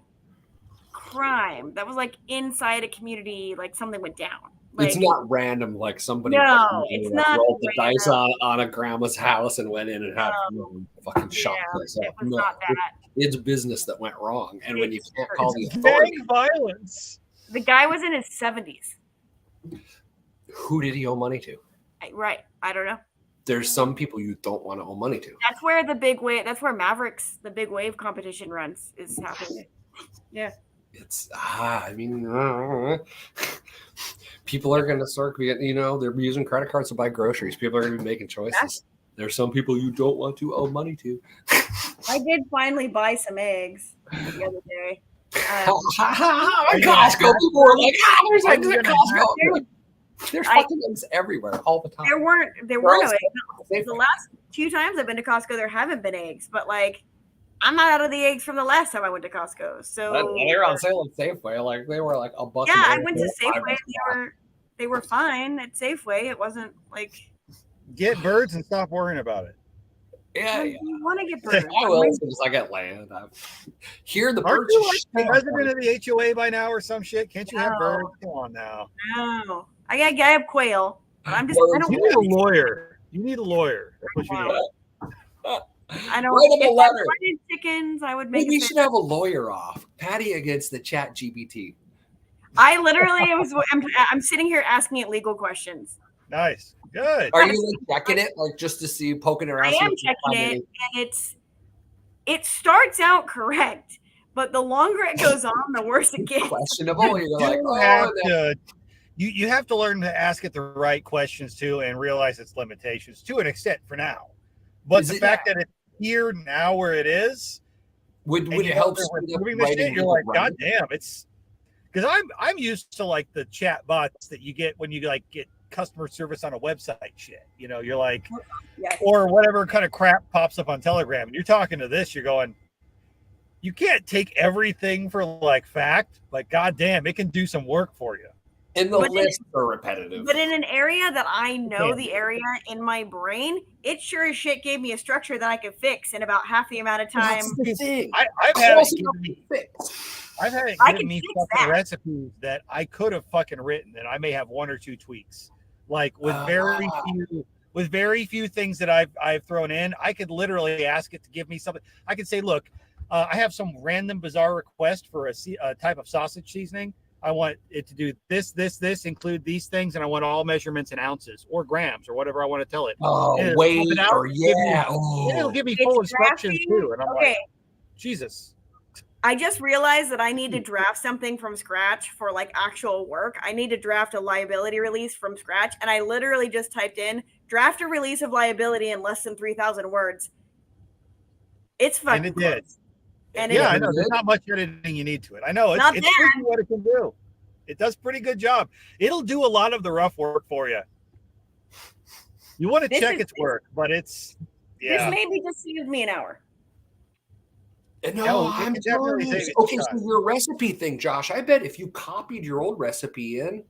crime. That was like inside a community, like something went down. Like, it's not random, like somebody it's not rolled the dice on a grandma's house and went in and had fucking shot this up. It was not that. It's business that went wrong. And when you can't call the authorities, violence. The guy was in his 70s. Who did he owe money to? Right. I don't know. There's some people you don't want to owe money to. That's where the big wave, that's where Mavericks, the big wave competition runs is happening. Yeah. It's people are going to start, they're using credit cards to buy groceries. People are going to be making choices. Yeah. There's some people you don't want to owe money to. I did finally buy some eggs the other day. Costco. People were like, there's eggs at Costco. There's fucking eggs everywhere all the time. There were no eggs. The last 2 times I've been to Costco, there haven't been eggs, but like, I'm not out of the eggs from the last time I went to Costco. So they were on sale at Safeway. Like they were like $1. Yeah, I went to Safeway. They were fine at Safeway. It wasn't like get birds and stop worrying about it. Yeah, you want to get birds. I will because I got land. Here the birds. Aren't you like president of the HOA by now or some shit? Can't you have birds? Come on now. No, I have quail. But I'm just. You need a lawyer. You need a lawyer. That's what you need. I don't. Write him a letter. If I wanted chickens, I would make. Maybe you should have a lawyer off. Patty against the Chat GPT. I literally I'm sitting here asking it legal questions. Nice. Good. Are you like checking it, like just to see, poking around? I am checking it, and it starts out correct, but the longer it goes on, the worse it gets. Questionable. You're like, you have to learn to ask it the right questions too, and realize its limitations to an extent for now. But the fact that it's here now where it is, would it help? You're like, God damn, it's because I'm used to like the chat bots that you get when you like get customer service on a website shit. You're like, or whatever kind of crap pops up on Telegram, and you're talking to this, you're going, you can't take everything for like fact. Like, God damn, it can do some work for you. And the lists are repetitive. But in an area that I know the area in my brain, it sure as shit gave me a structure that I could fix in about half the amount of time. That's the thing. I've had it give me fucking recipes that I could have fucking written, and I may have 1 or 2 tweaks. Like with very few things that I've thrown in, I could literally ask it to give me something. I could say, look, I have some random bizarre request for a type of sausage seasoning. I want it to do this, include these things, and I want all measurements in ounces or grams or whatever I want to tell it. Oh, it'll give me full instructions too. And I'm like, Jesus. I just realized that I need to draft something from scratch for like actual work. I need to draft a liability release from scratch. And I literally just typed in draft a release of liability in less than 3,000 words. It's fucking And it did. close. And Yeah, it I know. There's not much editing you need to it. I know it's Not freaky bad. what it can do. It does pretty good job. It'll do a lot of the rough work for you. You want to This check is- its work, but it's This maybe just saved me an hour. No, No, it I'm can definitely telling you. save it Okay, some so your recipe thing, Josh, I bet if you copied your old recipe in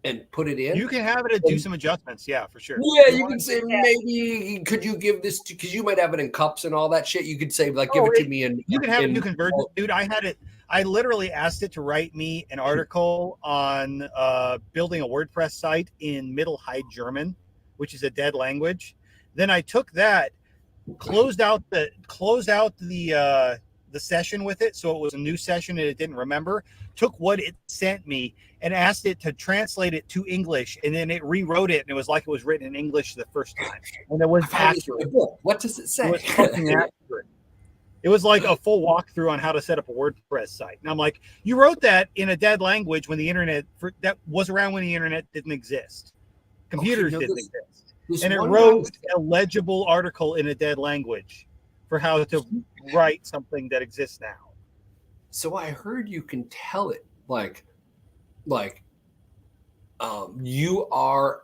and put it in, you can have it do some adjustments. Yeah, for sure. yeah, you can say maybe could you give this to, because you might have it in cups and all that shit. You could say like give it to me and you can have it do conversions, dude. I had it. I literally asked it to write me an article on building a WordPress site in Middle High German, which is a dead language. Then I took that, closed out the session with it, so it was a new session and it didn't remember. Took what it sent me and asked it to translate it to English, and then it rewrote it, and it was like it was written in English the first time, and it was accurate. What does it say? It was fucking accurate. It was like a full walkthrough on how to set up a WordPress site. And I'm like, you wrote that in a dead language when the internet that was around when the internet didn't exist. Computers didn't exist. And it wrote a legible article in a dead language for how to write something that exists now. So I heard you can tell it like you are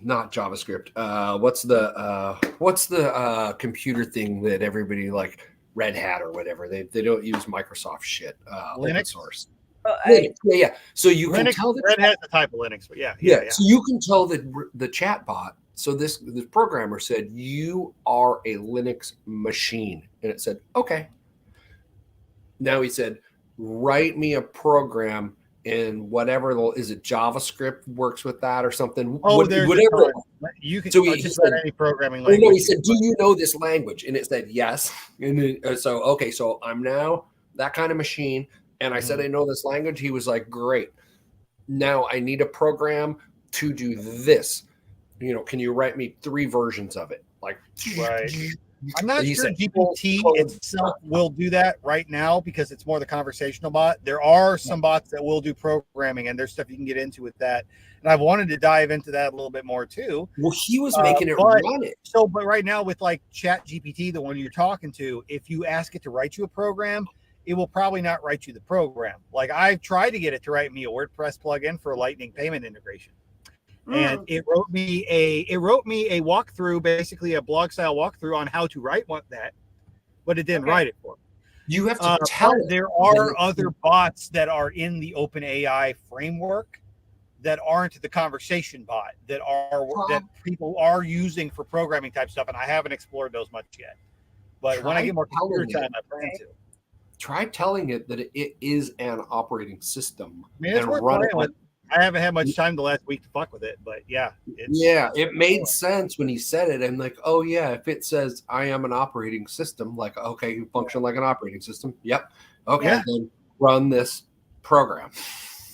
not JavaScript. What's the computer thing that everybody like Red Hat or whatever? They don't use Microsoft shit. Open Linux source. Yeah. So you Linux, can tell that Red Hat's a type of Linux, but yeah. So you can tell that the chat bot. So this programmer said you are a Linux machine, and it said okay. Now he said, write me a program in whatever is it JavaScript works with that or something. There's whatever. You can So just said, any programming language. No, he said, do you know this language? And it said yes. And so okay, so I'm now that kind of machine. And I said I know this language. He was like, great. Now I need a program to do this. You know, can you write me 3 versions of it? Like right. I'm not he sure said, GPT itself will do that right now because it's more the conversational bot. There are some bots that will do programming, and there's stuff you can get into with that. And I've wanted to dive into that a little bit more too. Well, he was making it run it. So, but right now with like Chat GPT, the one you're talking to, if you ask it to write you a program, it will probably not write you the program. Like I've tried to get it to write me a WordPress plugin for Lightning payment integration. And it wrote me a walkthrough, basically a blog style walkthrough on how to write that, but it didn't write it for me. You have to tell it. There are other bots that are in the OpenAI framework that aren't the conversation bot that people are using for programming type stuff, and I haven't explored those much yet. But when I get more computer time, I plan to. Try telling it that it is an operating system. I mean, it's worth playing with. I haven't had much time the last week to fuck with it, but yeah. It made sense when he said it. I'm like, oh yeah, if it says I am an operating system, like, okay, you function like an operating system. Yep. Okay, then run this program.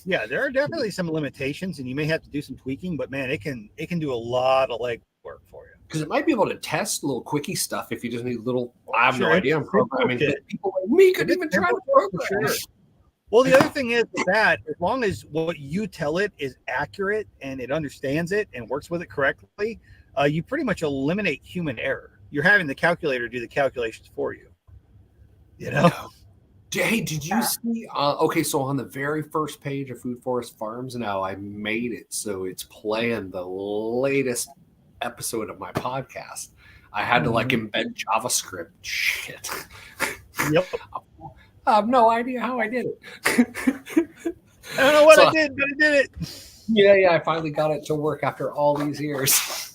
Yeah, there are definitely some limitations and you may have to do some tweaking, but man, it can do a lot of leg work for you. Because it might be able to test little quickie stuff if you just need little, I have no idea. I'm programming. People like me could even try to program. Sure. Well, the other thing is that as long as what you tell it is accurate and it understands it and works with it correctly, you pretty much eliminate human error. You're having the calculator do the calculations for you. You know? Hey, did you see? Okay, so on the very first page of Food Forest Farms now, I made it so it's playing the latest episode of my podcast. I had to like embed JavaScript shit. Yep. I have no idea how I did it. I don't know what I did, but I did it. Yeah, I finally got it to work after all these years.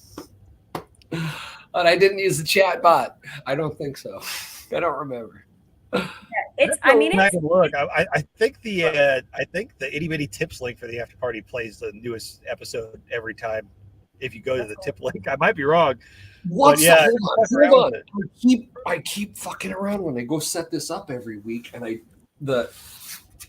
And I didn't use the chat bot. I don't think so. I don't remember. I think the itty bitty tips link for the after party plays the newest episode every time. If you go to the tip link, I might be wrong. Hold on. I keep fucking around when I go set this up every week, and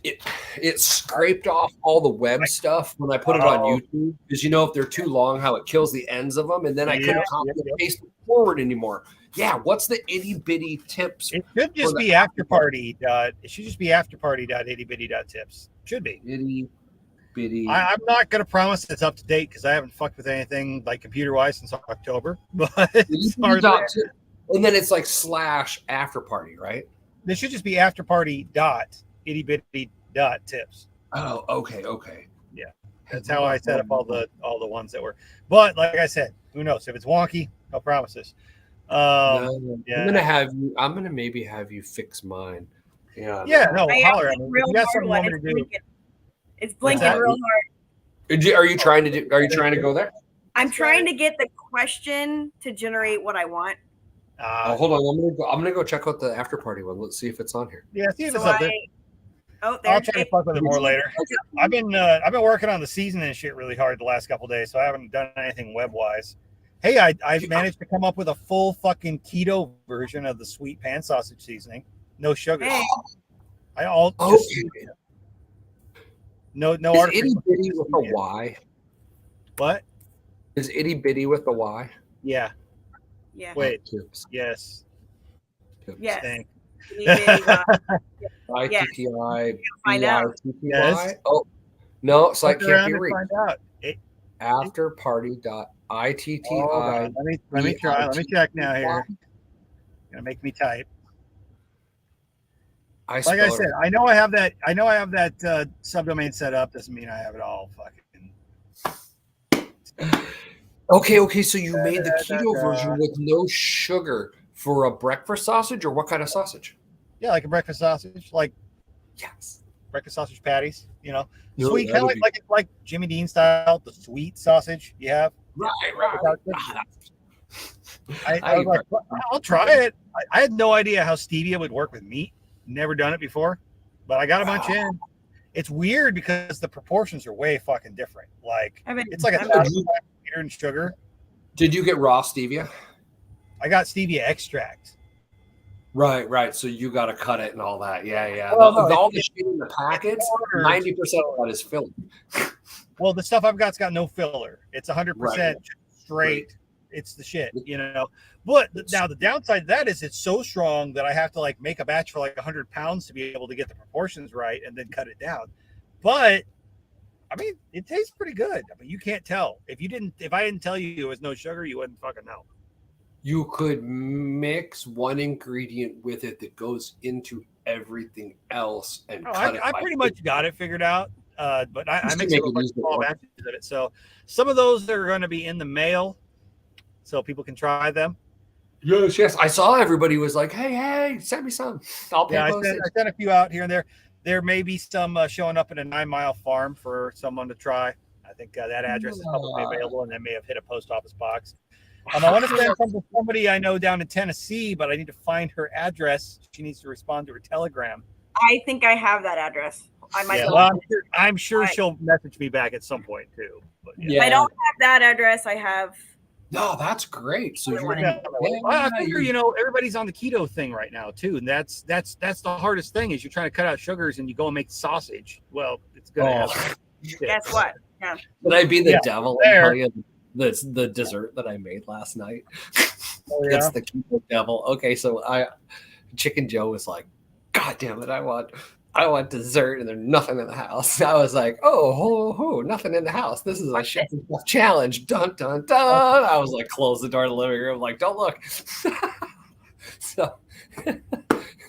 it scraped off all the web stuff when I put it on YouTube, because if they're too long, how it kills the ends of them, and then I couldn't copy and paste it forward anymore. Yeah, what's the itty bitty tips? It should just be afterparty. It should just be afterparty.ittybitty.tips. Should be. Itty bitty. I'm not going to promise it's up to date because I haven't fucked with anything like computer wise since October. But and then it's like / afterparty, right? This should just be afterparty.ittybitty.tips. Oh, okay. Yeah, that's how I set up all the ones that were. But like I said, who knows if it's wonky? No promises. I'm gonna maybe have you fix mine. Yeah. No, holler at me. You got something you want me to do. It's blinking real hard. Are you trying to go there? I'm trying to get the question to generate what I want. Hold on. I'm gonna go check out the after party one. Let's see if it's on here. Yeah, see if it's up there. Oh, there. I'll try to fuck with it more later. I've been working on the season and shit really hard the last couple of days, so I haven't done anything web wise. Hey, I managed to come up with a full fucking keto version of the sweet pan sausage seasoning. No sugar. Hey. No Is artificial. itty bitty with a Y? What? Is itty bitty with the Y? Yeah. Yeah. Wait. Tips. Yes. Yes. Thank. ITTI. Find out. Yes. Oh no, so I can't be reached. Find out. Afterparty.itti. Let me try. Let me check now here. Gonna make me type. Like I said, I know I have that subdomain set up. Doesn't mean I have it all fucking. Okay. So you made the keto version with no sugar for a breakfast sausage, or what kind of sausage? Yeah, like a breakfast sausage, like Yes, breakfast sausage patties. You know, No, sweet, that kind of would like Jimmy Dean style, the sweet sausage you have. right. I was like, well, I'll try it. I had no idea how stevia would work with meat. Never done it before, but I got a bunch in. It's weird because the proportions are way fucking different. Like it's like 1,000 times sweeter in sugar. Did you get raw stevia? I got stevia extract. Right. So you got to cut it and all that. Yeah. Well, all the shit in the packets, 90% of that is filled. Well, the stuff I've got's got no filler. It's 100% straight. Right. It's the shit, you know. But now the downside of that is it's so strong that I have to like make a batch for like 100 pounds to be able to get the proportions right and then cut it down. But I mean, it tastes pretty good. I mean, you can't tell if I didn't tell you it was no sugar, you wouldn't fucking know. You could mix one ingredient with it that goes into everything else and cut it. I pretty much got it figured out. But I mix it with small batches of it. So some of those are going to be in the mail, so people can try them. Yes. I saw everybody was like, "Hey, send me some." I'll pay postage. I sent a few out here and there. There may be some showing up at a 9 Mile farm for someone to try. I think that address is publicly available, and they may have hit a post office box. I want to send some to somebody I know down in Tennessee, but I need to find her address. She needs to respond to her telegram. I think I have that address. I might. Yeah, well, I'm sure she'll message me back at some point too. But If I don't have that address, I have. No, that's great. So I figure, you know, everybody's on the keto thing right now too, and that's the hardest thing is you're trying to cut out sugars and you go and make sausage. Well, it's gonna happen. Guess what? Yeah. Would I be the devil and tell you the dessert that I made last night? It's the keto devil. Okay, so Chicken Joe was like, "God damn it, I want dessert," and there's nothing in the house. I was like, "Oh, nothing in the house. This is a chef challenge." Dun dun dun. I was like, close the door to the living room. Like, don't look. So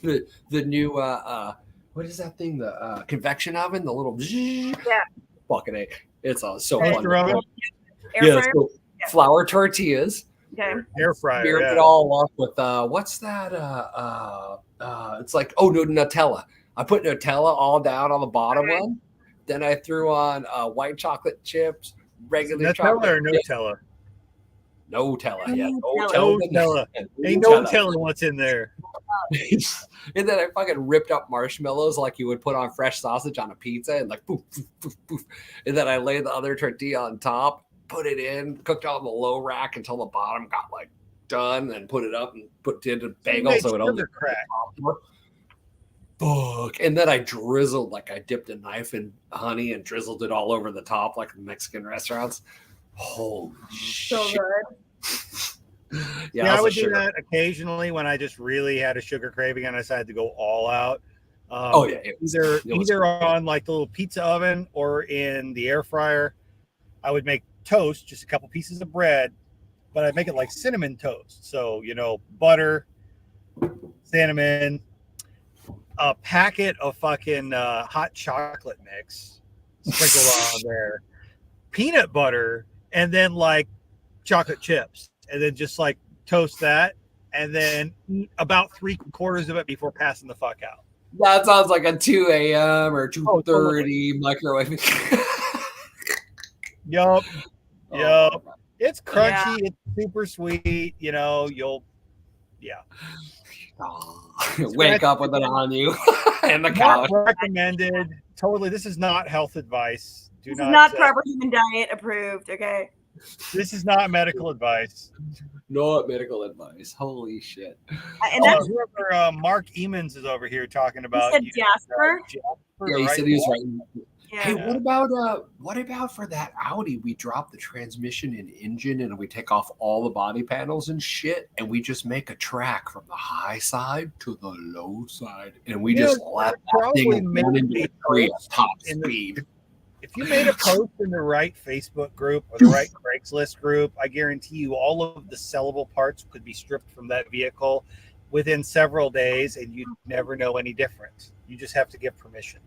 the new what is that thing? The convection oven, the little fucking A. It's so fun. Flour tortillas. Okay. Air fryer. Smear it all up with what's that? It's like Nutella. I put Nutella all down on the bottom one. Then I threw on white chocolate chips, regular Nutella chocolate. or Nutella? Nutella, yeah. Nutella. Ain't no telling what's in there. And then I fucking ripped up marshmallows like you would put on fresh sausage on a pizza and like poof, poof, poof, poof. And then I laid the other tortilla on top, put it in, cooked on the low rack until the bottom got like done, and put it up and put it into a bagel so it only crack. Fuck. And then I drizzled, like I dipped a knife in honey and drizzled it all over the top like the Mexican restaurants. Holy So shit. good. Yeah, I would do that occasionally when I just really had a sugar craving and I decided to go all out. Either on like the little pizza oven or in the air fryer. I would make toast, just a couple pieces of bread, but I'd make it like cinnamon toast. So, butter, cinnamon, a packet of fucking hot chocolate mix sprinkled on there, peanut butter, and then like chocolate chips, and then just like toast that, and then eat about 3/4 of it before passing the fuck out. That sounds like a 2 a.m. or 2:30 microwave. Yup. It's crunchy. It's super sweet. You'll. Wake up with it on you and the couch. Recommended. Totally. This is not health advice. This is not proper human diet approved. Okay. This is not medical advice. Not medical advice. Holy shit. And that's whoever Mark Emons is over here talking about. He said Jasper. Yeah, he said he was right. Yeah. Hey, what about for that Audi? We drop the transmission and engine, and we take off all the body panels and shit, and we just make a track from the high side to the low side, and we just let that thing run into a tree at top speed. If you made a post in the right Facebook group or the right Craigslist group, I guarantee you all of the sellable parts could be stripped from that vehicle within several days, and you'd never know any difference. You just have to give permission.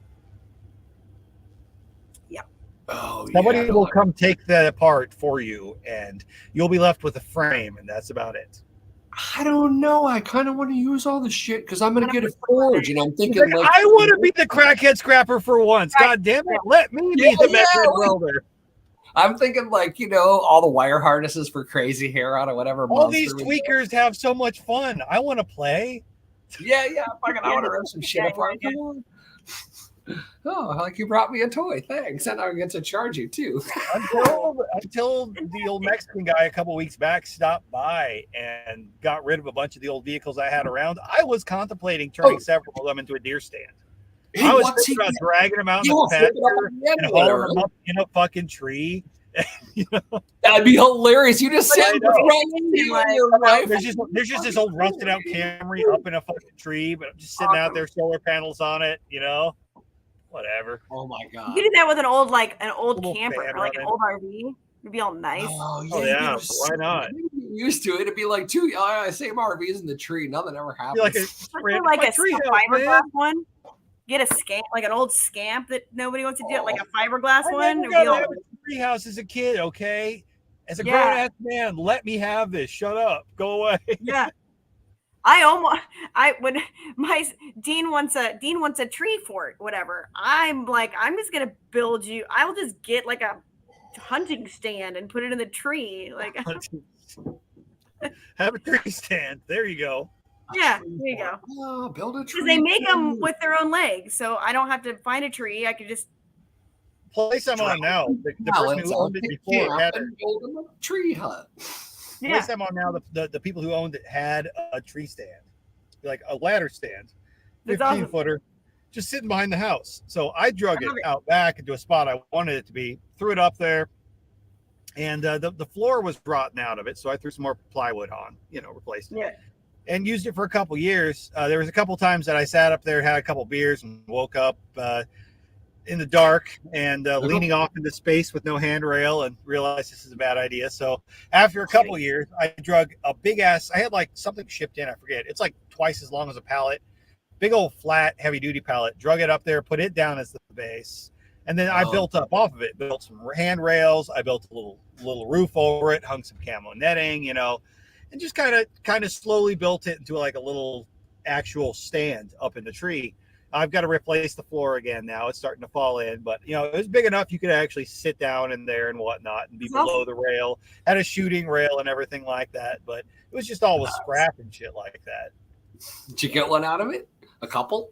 Somebody will come take that apart for you, and you'll be left with a frame, and that's about it. I don't know. I kind of want to use all the shit because I'm going to get a forge, and I'm thinking like I want to be the crackhead scrapper for once. God damn it! Let me be the method welder. I'm thinking like all the wire harnesses for crazy hair on or whatever. All these tweakers have so much fun. I want to play. Yeah. Fucking, I want to rip some shit apart. Come on. Oh, like you brought me a toy. Thanks. And I get to charge you too. until the old Mexican guy a couple weeks back stopped by and got rid of a bunch of the old vehicles I had around, I was contemplating turning several of them into a deer stand. I was thinking about dragging them out in the pasture and hauling them up in a fucking tree. That'd be hilarious. You just said there's just this old rusted out Camry up in a fucking tree, but I'm just sitting out there, solar panels on it, whatever. Oh my god! You could do that with an old camper, or like an old RV. It'd be all nice. Oh yeah, why not? Used to it. It'd be like same RVs in the tree. Nothing ever happens. Like a fiberglass one. Get a scamp, like an old scamp that nobody wants to do, like a fiberglass one. I got a tree house as a kid, okay? As a grown-ass man, let me have this. Shut up. Go away. Yeah. When my Dean wants a tree fort, whatever. I'm like, I'm just gonna build you. I'll just get like a hunting stand and put it in the tree. Like, have a tree stand. There you go. Yeah, there you go. Oh, build a tree. Because they make them with their own legs, so I don't have to find a tree. I could just place I'm on now. The person who owned it before had a tree hut. The place I'm on now, the people who owned it had a tree stand, like a ladder stand, 15-footer, just sitting behind the house. So I drug it out back into a spot I wanted it to be, threw it up there, and the floor was rotten out of it. So I threw some more plywood on, replaced it. Yeah. And used it for a couple years. There was a couple times that I sat up there, had a couple beers, and woke up in the dark and leaning off into space with no handrail and realized this is a bad idea. So after a couple years, I drug a big ass. I had like something shipped in. I forget. It's like twice as long as a pallet. Big old flat, heavy duty pallet. Drug it up there, put it down as the base, and then I built up off of it. Built some handrails. I built a little roof over it. Hung some camo netting. And just kind of slowly built it into like a little actual stand up in the tree. I've got to replace the floor again now. It's starting to fall in, but it was big enough you could actually sit down in there and whatnot and be below the rail. Had a shooting rail and everything like that, but it was just all with scrap and shit like that. Did you get one out of it? A couple?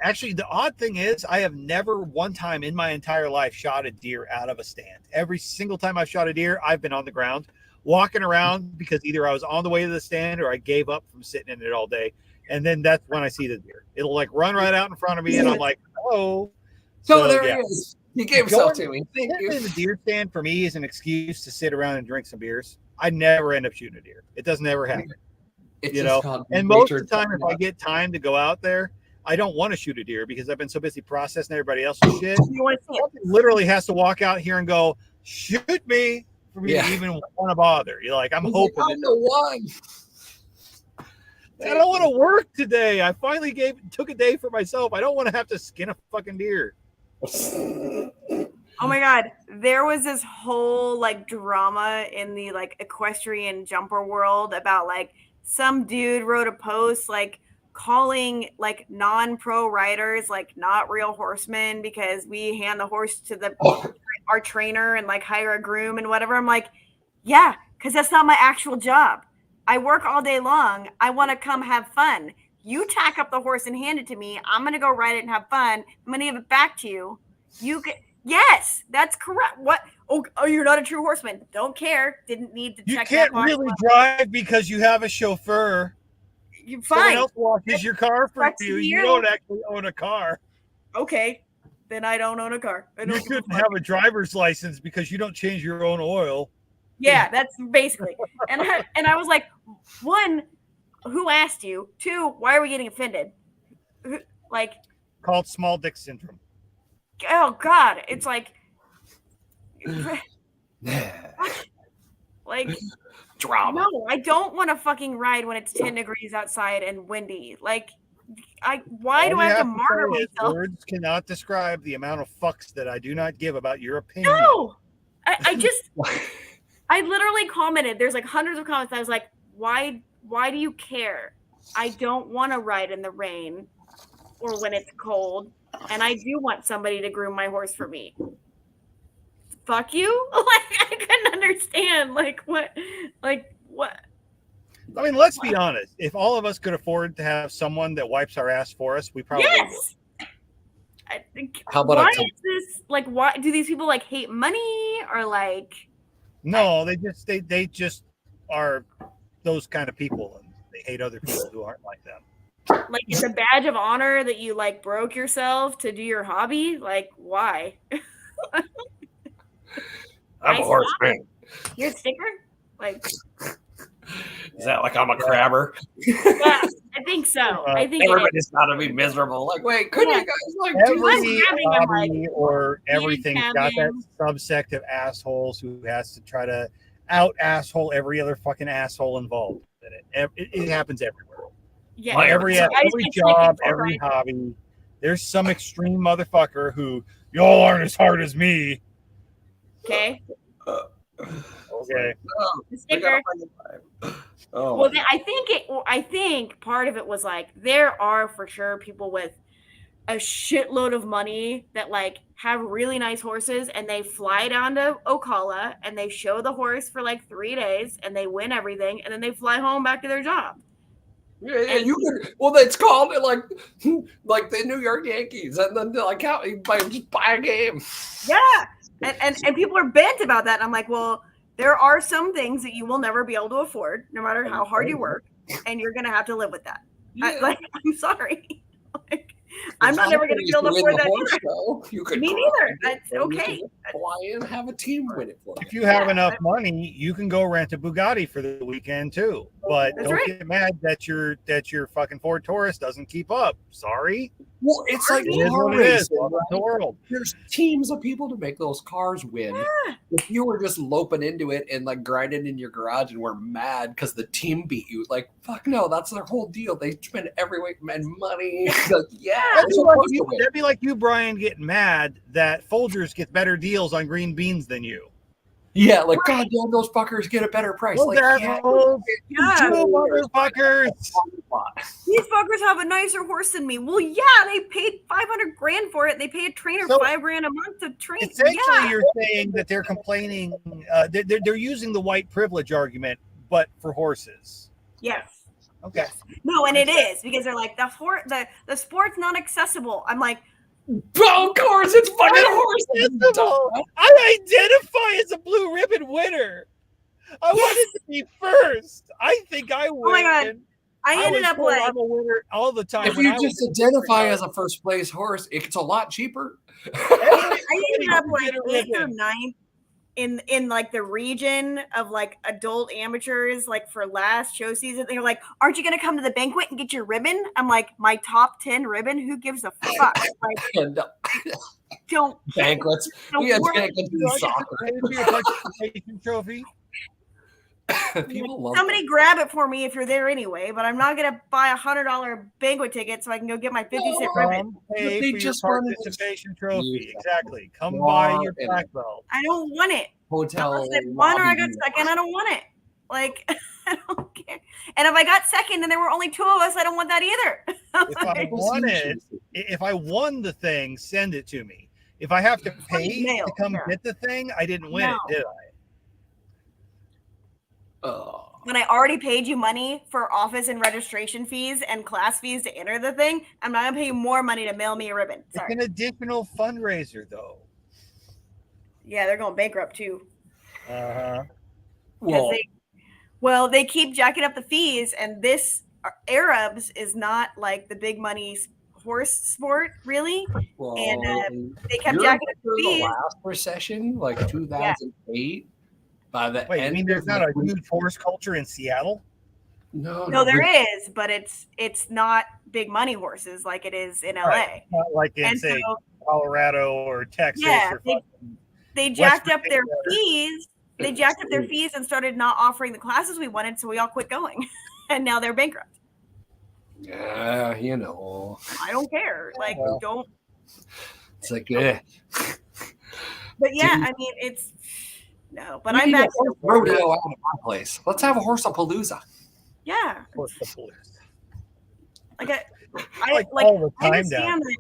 Actually, the odd thing is I have never one time in my entire life shot a deer out of a stand. Every single time I've shot a deer, I've been on the ground walking around because either I was on the way to the stand or I gave up from sitting in it all day. And then that's when I see the deer. It'll like run right out in front of me, and I'm like, "Oh!" So there he is. He gave himself to me. Thank you. The deer stand for me is an excuse to sit around and drink some beers. I never end up shooting a deer. It doesn't ever happen. It's You just know, called and most nature of the time, if I get time to go out there, I don't want to shoot a deer because I've been so busy processing everybody else's shit. You want to see it? Something literally has to walk out here and go, shoot me for me Yeah. to even want to bother. You're like, I'm He's hoping. like, I'm the one. I don't want to work today. I finally took a day for myself. I don't want to have to skin a fucking deer. Oh my god, there was this whole like drama in the like equestrian jumper world about like some dude wrote a post like calling like non-pro riders like not real horsemen because we hand the horse to the our trainer and like hire a groom and whatever. I'm like, yeah, because that's not my actual job. I work all day long. I want to come have fun. You tack up the horse and hand it to me. I'm gonna go ride it and have fun. I'm gonna give it back to you. You can. Yes, that's correct. What? Oh, you're not a true horseman. Don't care. Didn't need to You check can't that box. really drive because you have a chauffeur. You're Someone fine. else washes your car for Sucks you. to You you. don't actually own a car. Okay, then I don't own a car. You couldn't have a driver's license because you don't change your own oil. Yeah, that's basically. And I was like, one, who asked you? Two, why are we getting offended? Like, Called small dick syndrome. oh God, it's like, like Drama. no, I don't want to fucking ride when it's 10 degrees outside and windy. Like, why All do you I have to say martyr is myself? words cannot describe the amount of fucks that I do not give about your opinion. No, I just, I literally commented. There's like hundreds of comments. I was like, why do you care? I don't want to ride in the rain or when it's cold, and I do want somebody to groom my horse for me. Fuck you. Like, I couldn't understand. Like what? I mean, let's be honest. If all of us could afford to have someone that wipes our ass for us, we probably Yes. I think. How about why a is this like? Why do these people like hate money or like? would. No, they just are those kind of people, and they hate other people who aren't like them. Like it's a badge of honor that you like broke yourself to do your hobby? Like why? I'm a horseman. Your sticker? Like Is that like I'm a crabber? yeah, I think so. I think it is. Everybody's got to be miserable. Like, wait, couldn't Yeah. you guys like was Every having them, like, hobby or everything's got that subsect of assholes who has to try to out asshole every other fucking asshole involved in it. It happens everywhere. Yeah. Like, Every So I just every think job, it's every right. hobby, there's some extreme motherfucker who y'all aren't as hard as me. Okay. Okay. The sticker. Oh, Well, I think part of it was like there are for sure people with a shitload of money that like have really nice horses and they fly down to Ocala and they show the horse for like 3 days and they win everything and then they fly home back to their job. yeah, you could. Well, it's called like the New York Yankees, and then like how you just buy a game. Yeah. And people are bent about that. And I'm like, well, there are some things that you will never be able to afford, no matter how hard you work, and you're gonna have to live with that. Yeah. I'm sorry. Like, I'm not ever gonna be able to afford that either. Though. You could Me neither. That's okay. Fly in, have a team win it for If you. you have Yeah, enough money, you can go rent a Bugatti for the weekend too. But That's don't right. get mad that your fucking Ford Taurus doesn't keep up. Sorry. Well, it's like It is car what it is. racing, Welcome to the right? world. There's teams of people to make those cars win. Yeah. If you were just loping into it and like grinding in your garage and were mad because the team beat you, like fuck no, that's their whole deal. They spend every week and money. Like, yeah, That'd they're be, like supposed to you, win. that'd be like you, Brian, getting mad that Folgers get better deals on green beans than you. Yeah, like God damn, those fuckers get a better price. Those Like, assholes, Yeah. you motherfuckers. These fuckers have a nicer horse than me. Well, yeah, they paid $500,000 for it. They pay a trainer So, $5,000 a month to train. Essentially, Yeah. you're saying that they're complaining. They're using the white privilege argument, but for horses. Yes. Okay. No, and it is because they're like the sport's not accessible. I'm like, Oh, of course, it's fucking horses. I identify as a blue ribbon winner. I wanted to be first. I think I win. oh my god, I ended was up told like, I'm a winner all the time. If when you I just was- identify as a first place horse, it's a lot cheaper. I ended up like Get a 8th or ribbon. in like the region of like adult amateurs, like for last show season, they're like, aren't you gonna come to the banquet and get your ribbon? I'm like, my top 10 ribbon, who gives a fuck? Like, And don't banquets. don't We had worry. banquets in soccer. It'd be a participation trophy. People love Somebody grab it for me if you're there anyway, but I'm not gonna buy $100 banquet ticket so I can go get my 50-cent ribbon. Come pay They for just your wanted to participation trophy. use Exactly. Come bar buy your and black belt. I don't want it. hotel. Unless I won or I got lobby. second, I don't want it. Like, I don't care. And if I got second and there were only 2 of us, I don't want that either. If I won it, if I won the thing, send it to me. If I have to pay Mail, to come yeah. get the thing, I didn't win it, did I? When I already paid you money for office and registration fees and class fees to enter the thing, I'm not gonna pay you more money to mail me a ribbon. Sorry. It's an additional fundraiser, though. Yeah, they're going bankrupt too. Uh-huh. Well, They keep jacking up the fees, and this Arabs is not like the big money horse sport, really. And they kept jacking up the the fees. last recession, like 2008. By the Wait, you end mean there's of not a huge horse culture in Seattle? No, there is, but it's not big money horses like it is in LA. Right. Not like in, And say, so, Colorado or Texas. yeah, Or they jacked up their Virginia. fees. They jacked up their fees and started not offering the classes we wanted, so we all quit going. And now they're bankrupt. Yeah, you know. I don't care. Like, Well. don't. It's like, eh. But yeah, Dude. I mean, it's no. But We I'm need back. a horse rodeo out of my place. Let's have a horse-a-palooza. Yeah, like Like all the I time understand down that.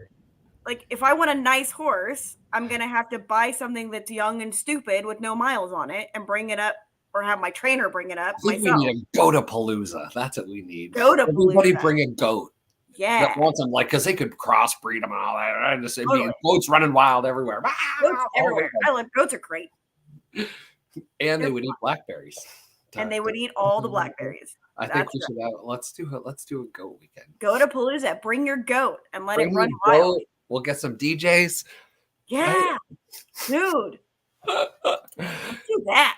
Like, if I want a nice horse, I'm gonna have to buy something that's young and stupid with no miles on it and bring it up, or have my trainer bring it up I think myself. we need a goat-a-palooza. That's what we need. Goat-a-palooza. Everybody bring a goat. Yeah, That wants them, like, because they could crossbreed them and all that. I just it'd be Totally. goats running wild everywhere. goats everywhere. I love goats are great, And they would eat blackberries. and they would eat all the blackberries. I think we should have. Let's do a goat weekend. Goat-a-palooza. Bring your goat and let Bring it run your wild. goat. We'll get some DJs. Yeah, dude, do that.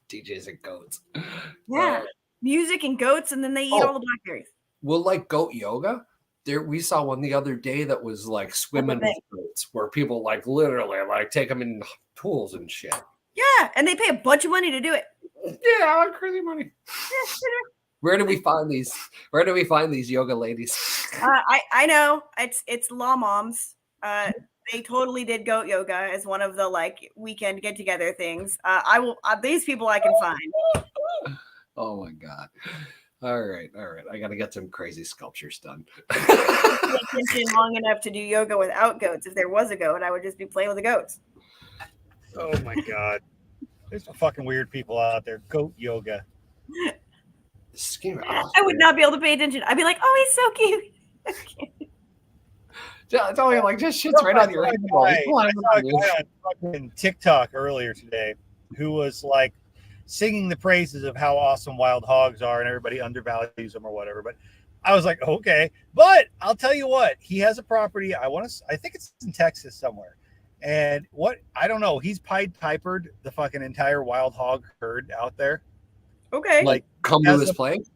DJs and goats. Yeah, music and goats, and then they eat all the blackberries. We'll like goat yoga. There, we saw one the other day that was like swimming with goats, where people like literally like take them in tools and shit. Yeah, and they pay a bunch of money to do it. Yeah, like crazy money. Where do we find these? Where do we find these yoga ladies? I know it's law moms. They totally did goat yoga as one of the like weekend get together things. I will these people I can find. Oh my god. All right. I got to get some crazy sculptures done. Attention long enough to do yoga without goats. If there was a goat, I would just be playing with the goats. Oh my god. There's some fucking weird people out there. Goat yoga. I would not be able to pay attention. I'd be like, oh, he's so cute. It's only like just shits right on your head. I saw a guy on fucking TikTok earlier today who was like singing the praises of how awesome wild hogs are and everybody undervalues them or whatever. But I was like, okay. But I'll tell you what, he has a property. I think it's in Texas somewhere. And I don't know. He's Pied Pipered the fucking entire wild hog herd out there. Okay. Like come to his place.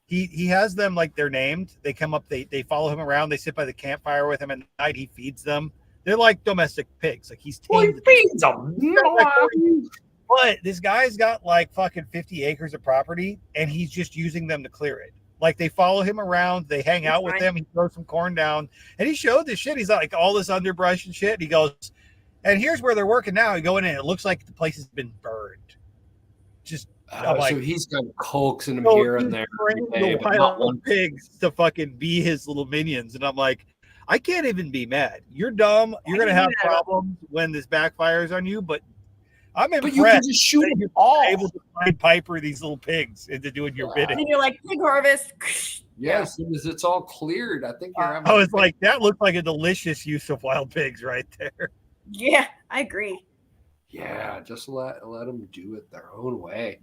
He has them like they're named. They come up, they follow him around. They sit by the campfire with him at night. He feeds them. They're like domestic pigs. Like he's Well, he feeds them. But this guy's got like fucking 50 acres of property, and he's just using them to clear it. Like they follow him around, they hang out with him. He throws some corn down, and he showed this shit. He's like all this underbrush and shit. He goes, and here's where they're working now. You go in, and it looks like the place has been burned. Just so he's got coaxing them here and there. The wild pigs to fucking be his little minions, and I'm like, I can't even be mad. You're dumb. You're gonna have problems when this backfires on you, but I'm impressed. But you can just shoot them all. Able to find Piper these little pigs into doing your bidding. And you're like, pig harvest. Yeah, as soon as it's all cleared, I think you're having. I was like, that looked like a delicious use of wild pigs right there. Yeah, I agree. Yeah, just let them do it their own way.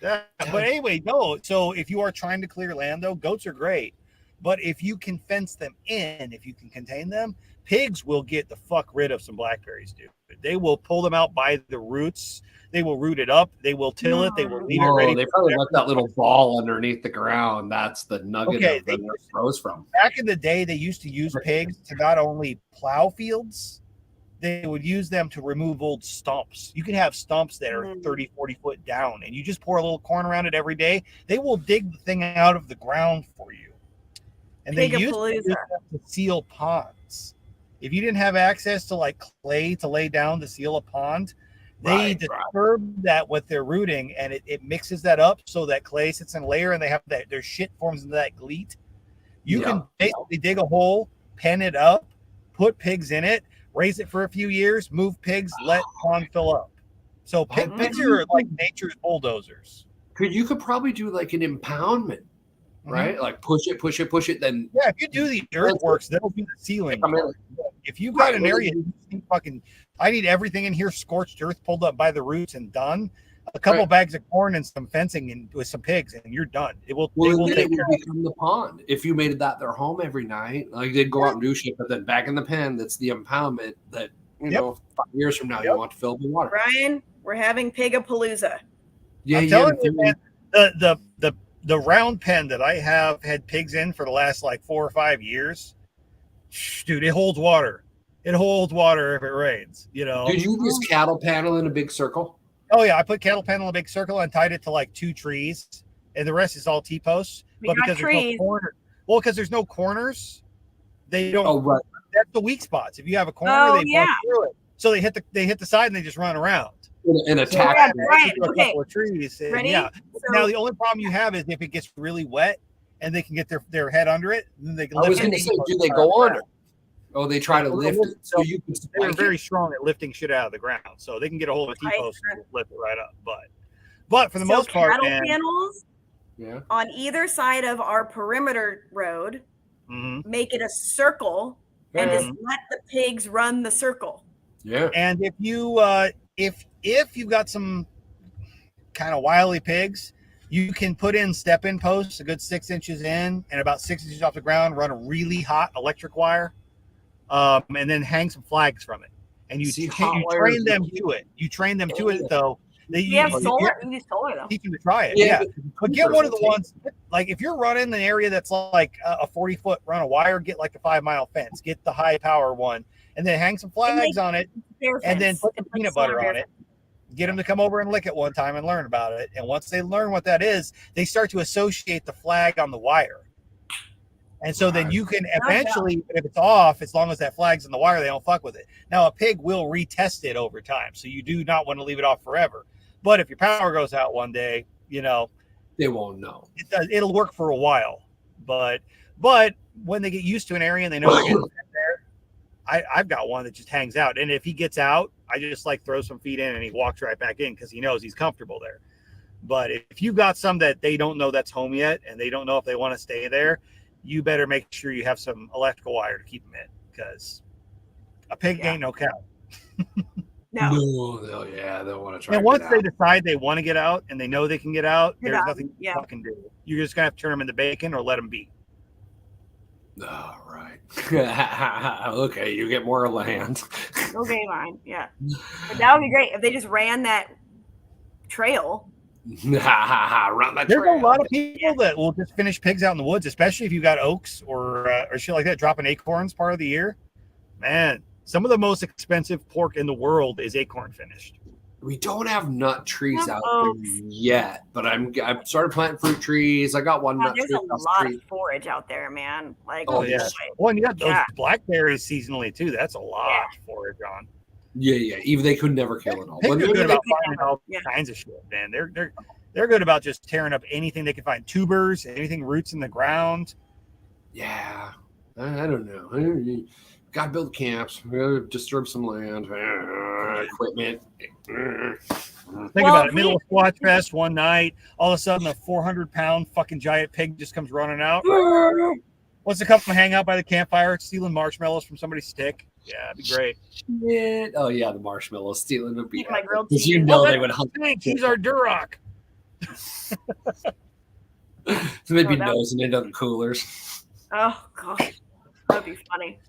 Yeah, but anyway, no. So if you are trying to clear land, though, goats are great. But if you can fence them in, if you can contain them, pigs will get the fuck rid of some blackberries, dude. They will pull them out by the roots. They will root it up. They will till it. They will leave it ready. They probably let that little ball underneath the ground. That's the nugget of them where it grows from. Back in the day, they used to use pigs to not only plow fields, they would use them to remove old stumps. You can have stumps that are 30, 40 foot down, and you just pour a little corn around it every day. They will dig the thing out of the ground for you. And they used to use them to seal ponds. If you didn't have access to like clay to lay down to seal a pond, they disturb that with their rooting, and it mixes that up so that clay sits in a layer, and they have that their shit forms into that gleat. You can basically dig a hole, pen it up, put pigs in it, raise it for a few years, move pigs, let pond fill up. So pigs are like nature's bulldozers. You could probably do like an impoundment, right? Like push it, then if you do the earthworks, they'll do the sealing. If you've got an area, I need everything in here scorched earth pulled up by the roots and done. A couple bags of corn and some fencing and with some pigs, and you're done. It will. Well, it will become the pond if you made that their home every night. Like they'd go out and do shit, but then back in the pen, that's the impoundment that you know 5 years from now you want to fill the water. Brian, we're having Pigapalooza. Yeah, I'm telling you, man, the round pen that I have had pigs in for the last like 4 or 5 years, dude, it holds water. It holds water if it rains. You know. Did you just cattle panel in a big circle? Oh yeah, I put cattle panel in a big circle and tied it to like 2 trees, and the rest is all T-posts. But because there's no corner, because there's no corners, they don't. Oh right. That's the weak spots. If you have a corner, they bust through it. So they hit the side and they just run around. And attack right. A couple of trees. And Ready? Yeah. Now the only problem you have is if it gets really wet and they can get their head under it, then they can. I was going to say, do they go under? Oh, they try to lift it so you can. They're very strong at lifting shit out of the ground, so they can get a hold of a T-post and lift it right up. But for the most part, cattle panels on either side of our perimeter road, make it a circle, and just let the pigs run the circle. Yeah. And if you if you've got some kind of wily pigs, you can put in step-in posts, a good 6 inches in, and about 6 inches off the ground. Run a really hot electric wire. And then hang some flags from it, and you train them to it. You train them to it, though. You have solar. You use solar though. Teach them to try it. Yeah, but get one of the ones like if you're running an area that's like a 40-foot run of wire, get like a 5-mile fence. Get the high power one, and then hang some flags on it, and then put the peanut butter on it. Get them to come over and lick it one time and learn about it. And once they learn what that is, they start to associate the flag on the wire. And so then you can eventually, if it's off, as long as that flag's in the wire, they don't fuck with it. Now, a pig will retest it over time. So you do not want to leave it off forever. But if your power goes out one day, you know. They won't know. It'll work for a while. But when they get used to an area and they know they're getting there, I've got one that just hangs out. And if he gets out, I just like throw some feet in and he walks right back in because he knows he's comfortable there. But if you've got some that they don't know that's home yet and they don't know if they want to stay there, you better make sure you have some electrical wire to keep them in because a pig ain't no cow. No, they'll want to try. And once they decide they want to get out and they know they can get out, there's nothing you fucking do. You're just gonna have to turn them into bacon or let them be. All right. Okay, you get more land. Okay, fine. Yeah, but that would be great if they just ran that trail. There's a lot of people that will just finish pigs out in the woods, especially if you got oaks or shit like that, dropping acorns part of the year. Man, some of the most expensive pork in the world is acorn finished. We don't have nut trees out there yet, but I've started planting fruit trees. I got one nut tree. There's a lot of forage out there, man. Like, well, and you got those blackberries seasonally too. That's a lot of forage on. Yeah. Even they could never kill it all. They're good about finding all kinds of shit, man. They're good about just tearing up anything they can find. Tubers, anything roots in the ground. Yeah. I don't know. Gotta build camps. We gotta disturb some land. Equipment. Think about it. Middle of Squatch Fest one night, all of a sudden a 400-pound fucking giant pig just comes running out. Wants to come and hang out by the campfire, stealing marshmallows from somebody's stick. Yeah, it'd be great. Shit. Oh yeah, the marshmallows stealing would be. My grilled cheese. You know they would hunt. He's our Duroc. So they'd be nosing into the coolers. Oh gosh, that'd be funny.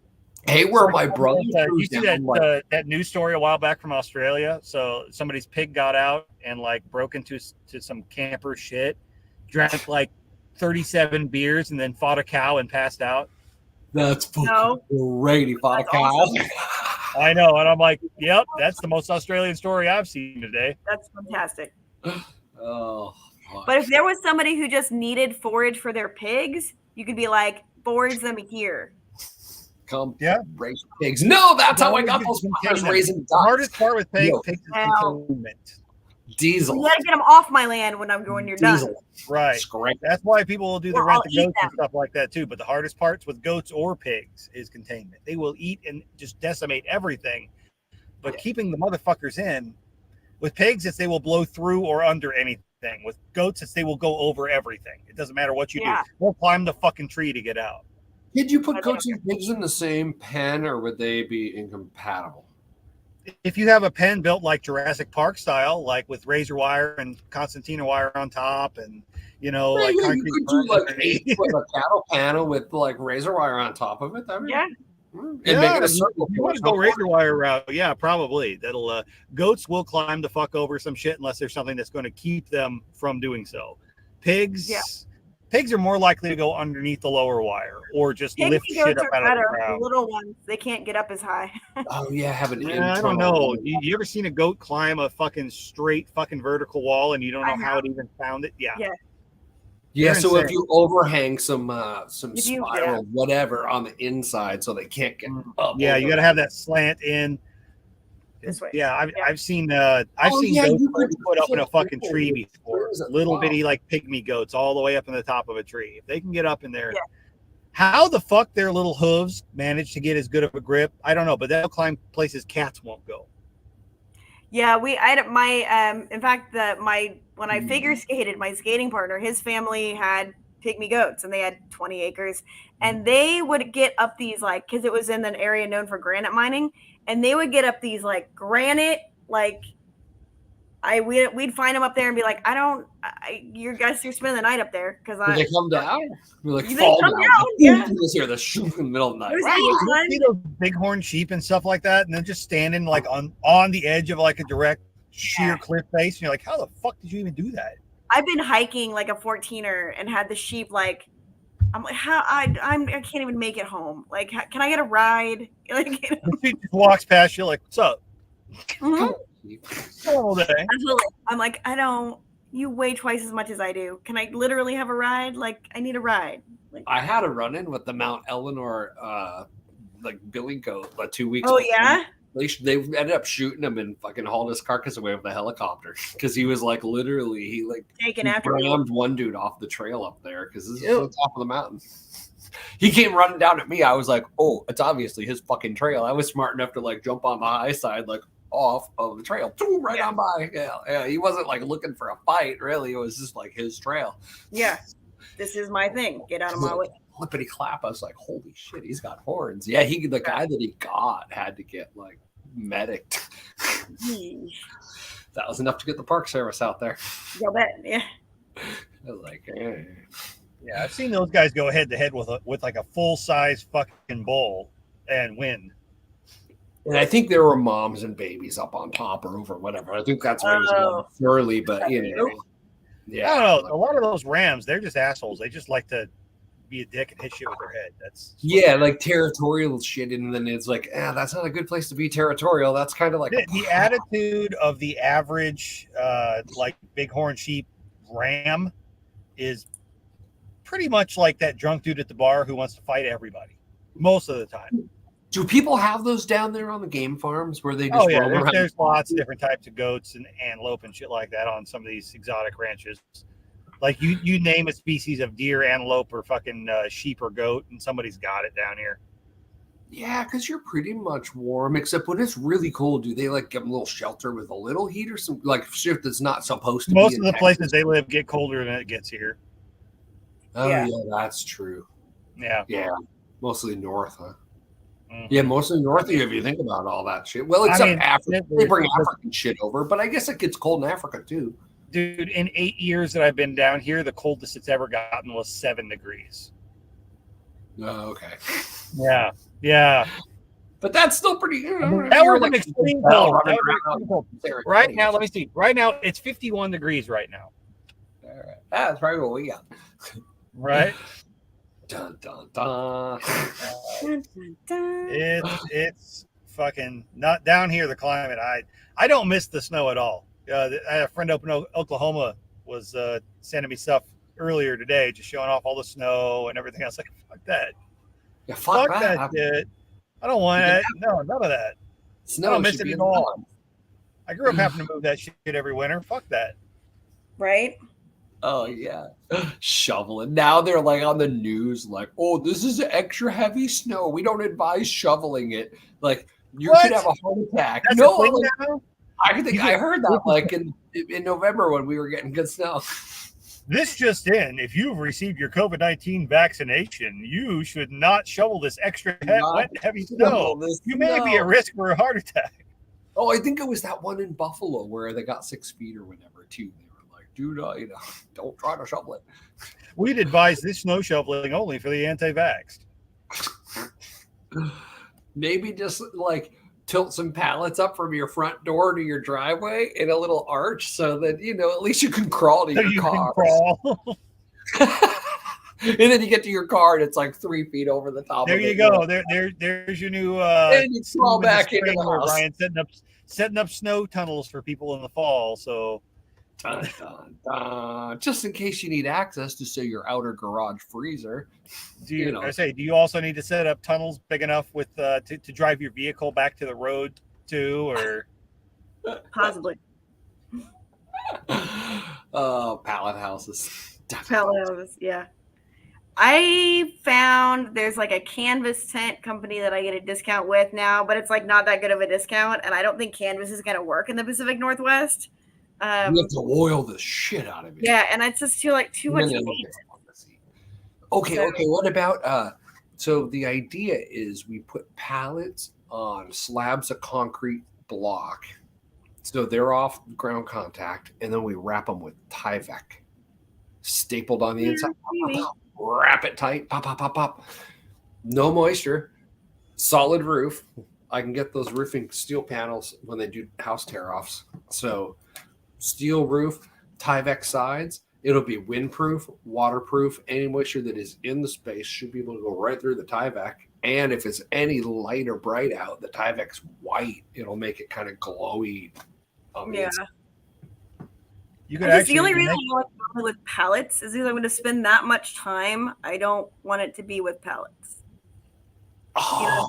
Hey, where my brother You see that that news story a while back from Australia? So somebody's pig got out and like broke into some camper shit, drank like 37 beers, and then fought a cow and passed out. That's fucking great. He fought a cow. Awesome. I know, and I'm like, yep, that's the most Australian story I've seen today. That's fantastic. Oh, but if there was somebody who just needed forage for their pigs, you could be like, forage them here. Come raise pigs. No, that's how I got those fuckers raising ducks. The hardest part with pigs is containment. Diesel. You gotta get them off my land when you're done. Right. That's why people will do the rent the goats and stuff like that too. But the hardest parts with goats or pigs is containment. They will eat and just decimate everything. But keeping the motherfuckers in, with pigs, it's they will blow through or under anything. With goats, it's they will go over everything. It doesn't matter what you do. They'll climb the fucking tree to get out. Did you put goats and pigs in the same pen, or would they be incompatible? If you have a pen built like Jurassic Park style, like with razor wire and concertina wire on top, and like concrete, you could do like 8 foot a cattle panel with like razor wire on top of it. And make it a circle. If you want to go razor wire route, yeah, probably. That'll goats will climb the fuck over some shit unless there's something that's going to keep them from doing so. Pigs are more likely to go underneath the lower wire or just lift shit up out of the ground. The little ones, they can't get up as high. Oh yeah, have an I don't know. You ever seen a goat climb a fucking straight fucking vertical wall and you don't know how it even found it? Yeah. So if you overhang some spiral whatever on the inside, so they can't get up. Yeah, you got to have that slant in. This way. Yeah, I've seen goats put up in a fucking tree before. Little bitty like pygmy goats all the way up in the top of a tree. If they can get up in there, how the fuck their little hooves manage to get as good of a grip, I don't know. But they'll climb places cats won't go. Yeah, in fact, when I figure skated, my skating partner, his family had pygmy goats, and they had 20 acres, and they would get up these because it was in an area known for granite mining. And they would get up these granite, we'd find them up there and be like, you guys are spending the night up there because they come down. You're fall down. Yeah. Here, the shoot in the middle of the night. You see those bighorn sheep and stuff like that, and they're just standing on the edge of a direct sheer cliff face, and you're like, how the fuck did you even do that? I've been hiking a 14er and had the sheep I'm like, how I can't even make it home. Can I get a ride? She just walks past you like, what's up? All day. Absolutely. I'm like, you weigh twice as much as I do. Can I literally have a ride? I need a ride. I had a run-in with the Mount Eleanor billy goat 2 weeks ago. Oh, yeah? They ended up shooting him and fucking hauled his carcass away with a helicopter because he was literally taken after rammed one dude off the trail up there because this is the top of the mountain. He came running down at me. I was like, oh, it's obviously his fucking trail. I was smart enough to jump on the high side off of the trail right on by. Yeah, he wasn't looking for a fight really. It was just his trail. Yeah, this is my thing. Get out of my way. Flippity clap. I was like, holy shit, he's got horns. Yeah, the guy that he got had to get medicked. That was enough to get the Park Service out there. You'll bet, yeah. I was like, yeah, I've seen those guys go head to head with a full size fucking bull and win. And I think there were moms and babies up on top or over whatever. I think that's why he was early, but yeah. I don't know. A lot of those rams, they're just assholes. They just like to be a dick and hit shit with their head. That's territorial shit, and then it's that's not a good place to be territorial. That's kind of the attitude of the average bighorn sheep ram is pretty much like that drunk dude at the bar who wants to fight everybody most of the time. Do people have those down there on the game farms where they just roam around? There's lots of different types of goats and antelope and shit like that on some of these exotic ranches. You name a species of deer, antelope, or fucking sheep or goat, and somebody's got it down here. Yeah, because you're pretty much warm, except when it's really cold. Do they give them a little shelter with a little heat or some shit that's not supposed to? Most of the places they live get colder than it gets here. Oh yeah, that's true. Yeah, mostly north, huh? Mm-hmm. Yeah, mostly north. If you think about all that shit. Well, except Africa, they bring African shit over, but I guess it gets cold in Africa too. Dude, in 8 years that I've been down here, the coldest it's ever gotten was 7 degrees. Oh, okay. Yeah. But that's still pretty. That was an extreme cold. Right now, let me see. Right now, it's 51 degrees right now. All right. That's probably what we got. Right. Dun, dun, dun. It's fucking not down here. The climate, I don't miss the snow at all. I had a friend up in Oklahoma was sending me stuff earlier today, just showing off all the snow and everything. I was like, fuck that. Yeah, Fuck that shit. I don't want it. No, none of that. Snow I don't miss it at all. I grew up having to move that shit every winter. Fuck that. Right? Oh yeah, shoveling. Now they're like on the news, like, oh, this is extra heavy snow. We don't advise shoveling it. Like you could have a heart attack. That's no, a thing now? I heard that like in November when we were getting good snow. This just in: if you've received your COVID-19 vaccination, you should not shovel this extra wet, heavy snow. You may be at risk for a heart attack. Oh, I think it was that one in Buffalo where they got 6 feet or whatever too. They were like, dude, don't try to shovel it. We'd advise this snow shoveling only for the anti-vaxxed. Maybe just like tilt some pallets up from your front door to your driveway in a little arch so that, at least you can crawl to your car. And then you get to your car and it's like 3 feet over the top. There you go. There's your new. And you crawl back into the house. Brian setting up snow tunnels for people in the fall. So, dun, dun, dun. Just in case you need access to, say, your outer garage freezer. Do you also need to set up tunnels big enough with to drive your vehicle back to the road too, or possibly? Pallet houses. Pallet houses, yeah. I found there's like a canvas tent company that I get a discount with now, but it's like not that good of a discount, and I don't think canvas is going to work in the Pacific Northwest. You have to oil the shit out of it. Yeah, and it's just too much weight. Okay. What about so the idea is we put pallets on slabs of concrete block, so they're off ground contact, and then we wrap them with Tyvek stapled on the inside. Wrap it tight, pop. No moisture, solid roof. I can get those roofing steel panels when they do house tear-offs. So steel roof, Tyvek sides. It'll be windproof, waterproof. Any moisture that is in the space should be able to go right through the Tyvek. And if it's any light or bright out, the Tyvek's white. It'll make it kind of glowy. You could actually. The only reason I like with pallets is because I'm going to spend that much time. I don't want it to be with pallets.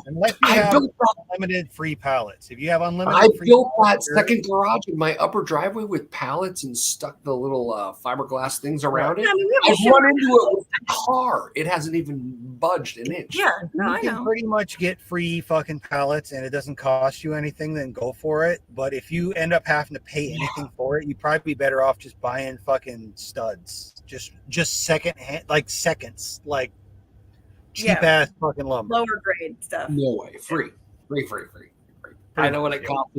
Unless you have unlimited free pallets. If you have unlimited, I built that second garage in my upper driveway with pallets and stuck the little fiberglass things around it. I've run into it with the car. It hasn't even budged an inch. Yeah, no, you can pretty much get free fucking pallets, and it doesn't cost you anything. Then go for it. But if you end up having to pay anything for it, you'd probably be better off just buying fucking studs, just second hand, like seconds, like. Cheap ass fucking lumber. Lower grade stuff. No way. Free. I know what it costs.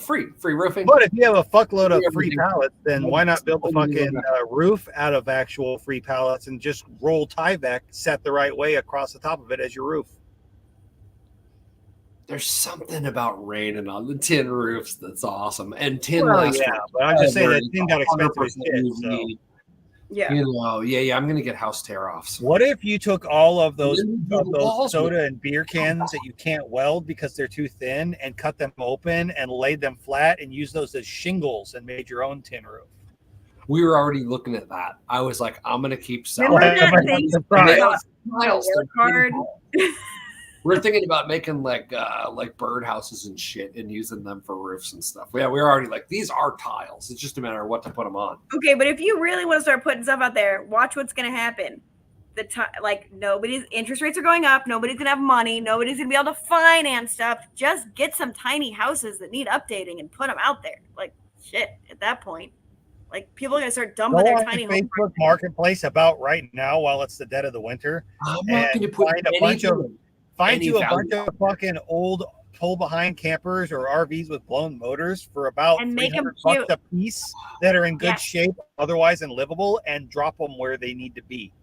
Free roofing. But if you have a fuckload of free pallets, then why not build a fucking roof out of actual free pallets and just roll Tyvek set the right way across the top of it as your roof? There's something about raining on the tin roofs that's awesome. And tin but I'm just saying that tin got expensive as shit. So. Yeah. I'm gonna get house tear-offs. What if you took all of those soda and beer cans that you can't weld because they're too thin and cut them open and laid them flat and used those as shingles and made your own tin roof? We were already looking at that. I was like, I'm gonna keep selling. We're thinking about making like birdhouses and shit and using them for roofs and stuff. Yeah, we're already like, these are tiles. It's just a matter of what to put them on. Okay, but if you really want to start putting stuff out there, watch what's going to happen. Nobody's interest rates are going up. Nobody's going to have money. Nobody's going to be able to finance stuff. Just get some tiny houses that need updating and put them out there. Like shit. At that point, like people are going to start dumping their tiny homes. Facebook Marketplace about right now while it's the dead of the winter. I'm not going to put Find you a bunch of fucking old pull-behind campers or RVs with blown motors for about $300 a piece that are in good shape, otherwise unlivable, and drop them where they need to be.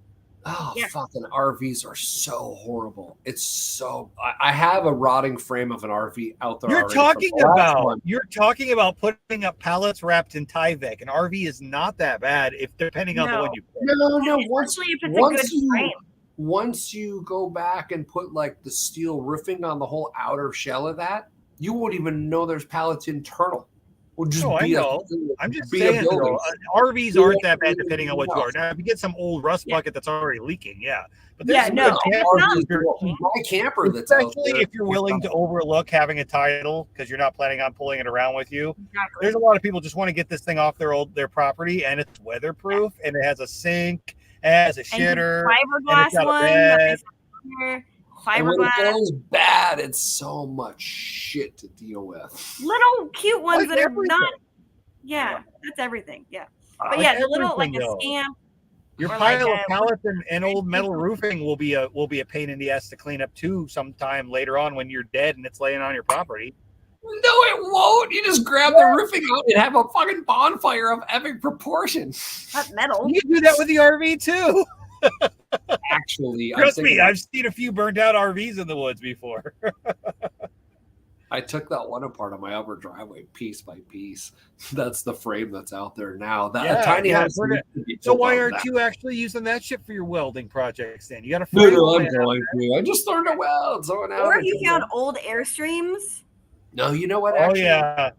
Oh, Yeah. fucking RVs are so horrible. It's so. I have a rotting frame of an RV out there You're already. From talking the last about one. putting up pallets wrapped in Tyvek. An RV is not that bad if depending on the No. one you pick. No. Especially if it's a good frame. Once you go back and put like the steel roofing on the whole outer shell of that, you won't even know there's pallets internal. Will just Oh, I be know. a I'm just be a saying building. though, RVs aren't that bad depending on what you are. Now, if you get some old rust bucket that's already leaking, yeah. But there's some good RVs. My camper that's out especially there, if you're willing to overlook having a title because you're not planning on pulling it around with you. Exactly. There's a lot of people just want to get this thing off their proproperty, and it's weatherproof, and it has a sink, it has a shitter, and it's got a bed. And when it goes bad, it's so much shit to deal with. Little cute ones Like that are everything. not. Yeah, that's everything. Yeah, but Like yeah, the little like everything, a though. stamp. Your or pile like of pallets and old metal roofing will be a pain in the ass to clean up too sometime later on when you're dead and it's laying on your property. No, it won't. You just grab the roofing out and have a fucking bonfire of epic proportions. Not metal. You do that with the RV too. Actually, Trust me, I've seen a few burned out RVs in the woods before. I took that one apart on my upper driveway piece by piece. That's the frame that's out there now. That a tiny house. So why aren't you actually using that shit for your welding projects then? You got a No, I'm going to. I just learned to weld. So now or if you found old Airstreams. No, you know what? Oh actually,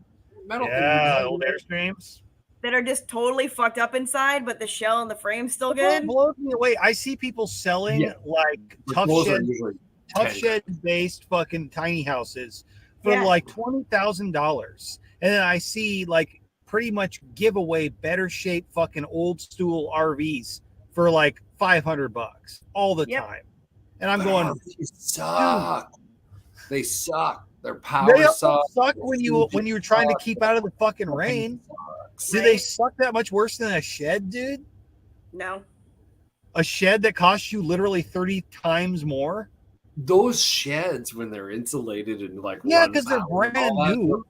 metal old Airstreams that are just totally fucked up inside, but the shell and the frame's still good. It blows me away. I see people selling like tough shed based fucking tiny houses for like $20,000, and then I see like pretty much giveaway better shape fucking old school RVs for like $500 all the time, and I'm going, they suck. They suck. Their power suck when you're trying to keep out of the fucking rain. Do they suck that much worse than a shed, dude? No. A shed that costs you literally 30 times more? Those sheds, when they're insulated and like because they're brand new.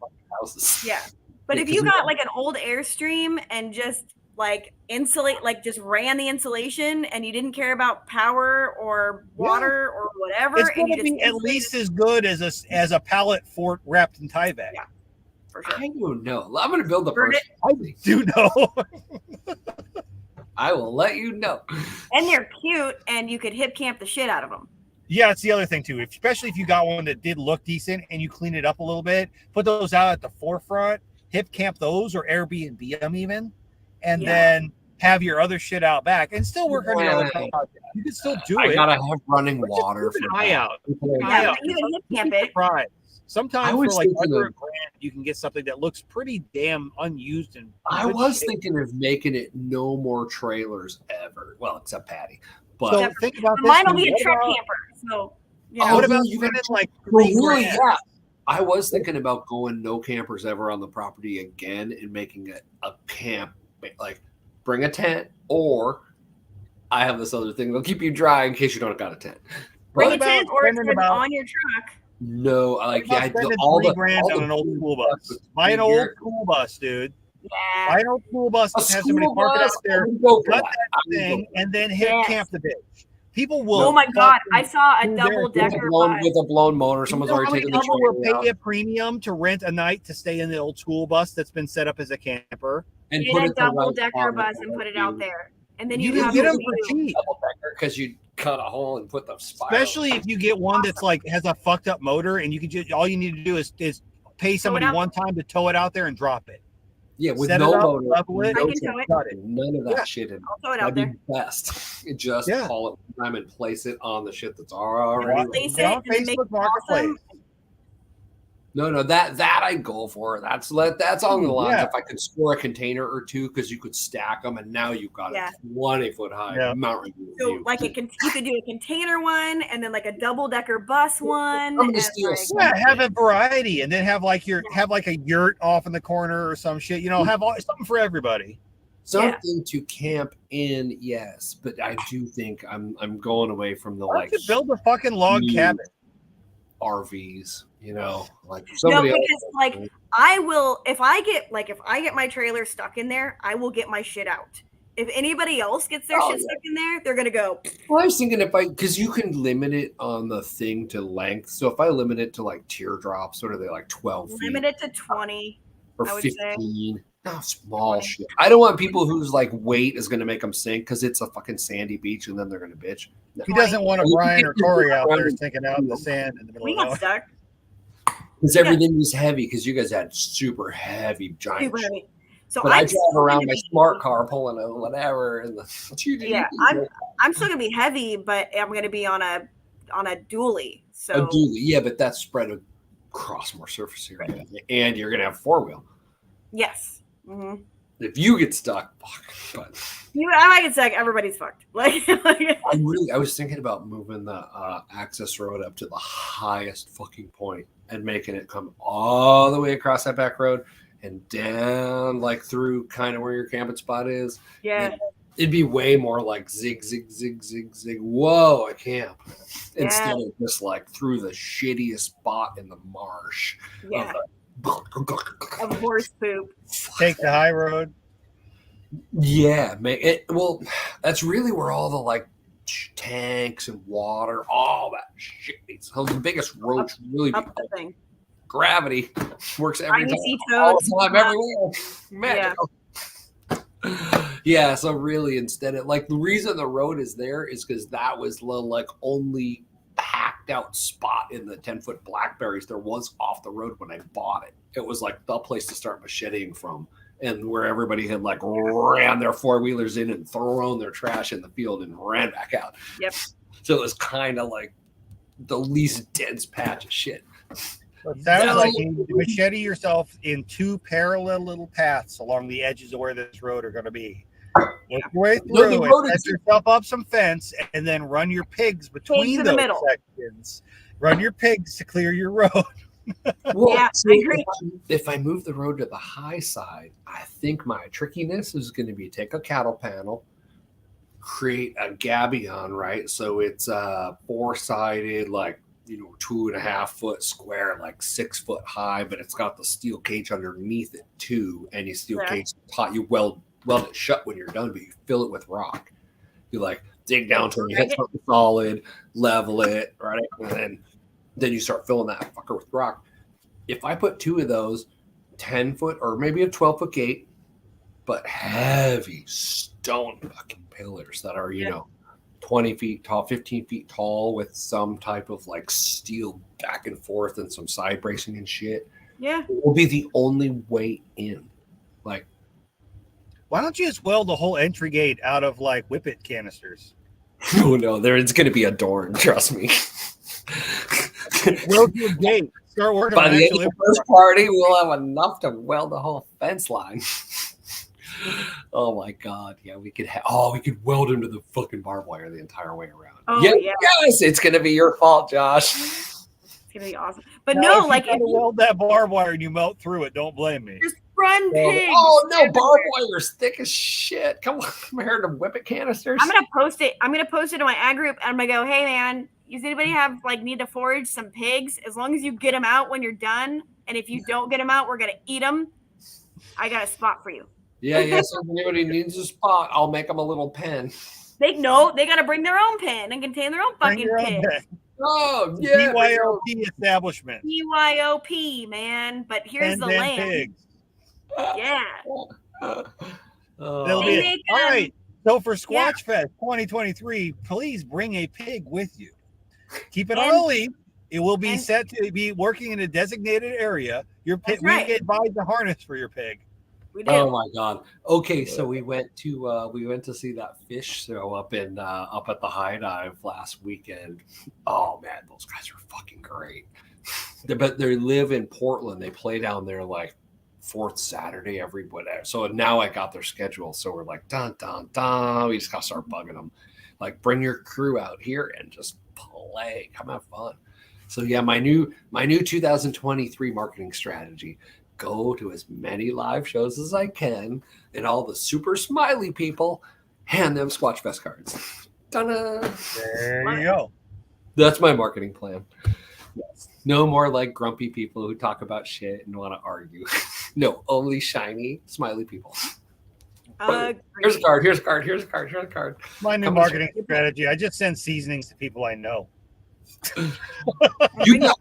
Yeah, but if you got like an old Airstream and just like insulate, like just ran the insulation, and you didn't care about power or water or whatever, it's going to be at least as good as a pallet fort wrapped in Tyvek. Yeah, for sure. I don't know. I'm going to build the first. I do know. I will let you know. And they're cute, and you could hip camp the shit out of them. Yeah, it's the other thing too. Especially if you got one that did look decent and you clean it up a little bit, put those out at the forefront, hip camp those or Airbnb them even, and then have your other shit out back and still work on your other project. You can still do it. I gotta have running water. Keep an eye out. You can hip camp it. Sometimes for like under $1,000, you can get something that looks pretty damn unused. And I was thinking of making it no more trailers ever. Well, except Patty. But so think about this. Mine will be a truck camper. So what about you spending like $3,000? Yeah. I was thinking about going no campers ever on the property again and making it a camp. Like bring a tent, or I have this other thing that'll keep you dry in case you don't got a tent. Bring a tent or it's on your truck. No, like all $3,000 on an old school bus. Buy an old school bus, dude. Yeah. Buy an old school bus that has somebody park it out there, cut that thing, and then hit camp the bitch. People will. Oh my god! I saw a double decker with a blown motor. Someone's already taken the trailer. Will pay a premium to rent a night to stay in the old school bus that's been set up as a camper, and put a double decker bus and put it out there, and then you can get them for cheap because you cut a hole and put the spiral. Especially if you get one that's like has a fucked up motor, and you can just all you need to do is pay somebody one time to tow it out there and drop it. Yeah, with no motor, I can tow it. None of that shit in. I'll throw it out there. Best. Just haul it one time and place it on the shit that's already. Place it and make it awesome. No, that I go for. That's on the lines. If I could store a container or two, because you could stack them, and now you've got a 20-foot high mountain. So like you could do a container one, and then like a double decker bus one. Have a variety, and then have like a yurt off in the corner or some shit. Have something for everybody. Something to camp in, yes, but I do think I'm going away from the like. Build a fucking log cabin. RVs, like somebody else. Like I will, if I get my trailer stuck in there, I will get my shit out If anybody else gets their shit stuck in there, they're gonna go. Well, I was thinking because you can limit it on the thing to length. So if I limit it to like teardrops, what are they, like 12 feet? Limit it to 20 or I would 15. say. No, small 20. shit. I don't want people whose like weight is going to make them sink because it's a fucking sandy beach and then they're going to bitch. No. He doesn't want a Brian or Corey out there sinking out in the sand in the middle We of got nowhere. stuck. Because everything was heavy because you guys had super heavy giant Super shit. heavy. So But I drive around my smart car pulling a whatever and yeah, I'm still gonna be heavy, but I'm gonna be on a dually. So a dually, yeah, but that's spread across more surface area, right. And you're gonna have 4-wheel. Yes. Mm-hmm. If you get stuck, fuck. But I get stuck, everybody's fucked. I was thinking about moving the access road up to the highest fucking point and making it come all the way across that back road and down like through kind of where your camping spot is. Yeah. And it'd be way more like zig, zig, zig, zig, zig. Whoa, I camp. Yeah. Instead of just like through the shittiest spot in the marsh. Yeah. Of horse poop. Take the high road. Yeah, well, that's really where all the like tanks and water, all that shit. So the biggest roads really up the thing. Gravity works every time, all the time, everywhere. Magical. Yeah, so really instead of like the reason the road is there is because that was the like only hacked out spot in the 10-foot blackberries there was off the road when I bought it. It was like the place to start macheting from, and where everybody had like ran their 4-wheelers in and thrown their trash in the field and ran back out. Yep. So it was kind of like the least dense patch of shit. It sounds like you machete yourself in 2 parallel little paths along the edges of where this road are going to be. Work your way through and set yourself up some fence, and then run your pigs between those sections. Run your pigs to clear your road. Well, yeah, so I agree. If I move the road to the high side, I think my trickiness is going to be take a cattle panel, create a gabion, right? So it's 4-sided, like 2.5 foot square, like 6 foot high, but it's got the steel cage underneath it too. And you steel cage top, you weld it shut when you're done, but you fill it with rock. You like dig down till you hit something solid, level it, right? And then you start filling that fucker with rock. If I put 2 of those 10 foot or maybe a 12-foot gate, but heavy stone fucking pillars that are, 20 feet tall, 15 feet tall with some type of like steel back and forth and some side bracing and shit. Yeah. It will be the only way in. Like, why don't you just weld the whole entry gate out of like whippet canisters? No, there's going to be a door, trust me. Weld your gate. Start working by on the end of the first party. We'll have enough to weld the whole fence line. Oh my god! Yeah, we could weld into the fucking barbed wire the entire way around. Oh, yes, it's gonna be your fault, Josh. It's gonna be awesome. But no, like if you weld that barbed wire and you melt through it, don't blame me. Just run pigs. Oh no, barbed wire's thick as shit. Come on, compared to whippet canisters. I'm gonna post it to my ad group. And I'm gonna go, hey man, does anybody have need to forage some pigs? As long as you get them out when you're done, and if you don't get them out, we're gonna eat them. I got a spot for you. Yeah. So if anybody needs a spot, I'll make them a little pen. They got to bring their own pen and contain their own fucking pen. Oh yeah, BYOP establishment. BYOP, man. But here's the land. Pigs. Yeah. All right. So for Squatch Fest 2023, please bring a pig with you. Keep it on a lead. It will be set to be working in a designated area. Your pig, we advise the harness for your pig. Oh my god. Okay, so we went to see that fish show up at the High Dive last weekend. Oh man, those guys are fucking great. But they live in Portland. They play down there like 4th Saturday every whatever. So now I got their schedule. So we're like dun dun dun. We just gotta start bugging them. Like bring your crew out here and just play. Come have fun. So yeah, my new 2023 marketing strategy. Go to as many live shows as I can, and all the super smiley people hand them Squatch Fest cards. Ta-da! There you go. That's my marketing plan. Yes. No more like grumpy people who talk about shit and want to argue. No, only shiny, smiley people. Here's a card. Here's a card. Here's a card. Here's a card. My new marketing strategy. I just send seasonings to people I know. You got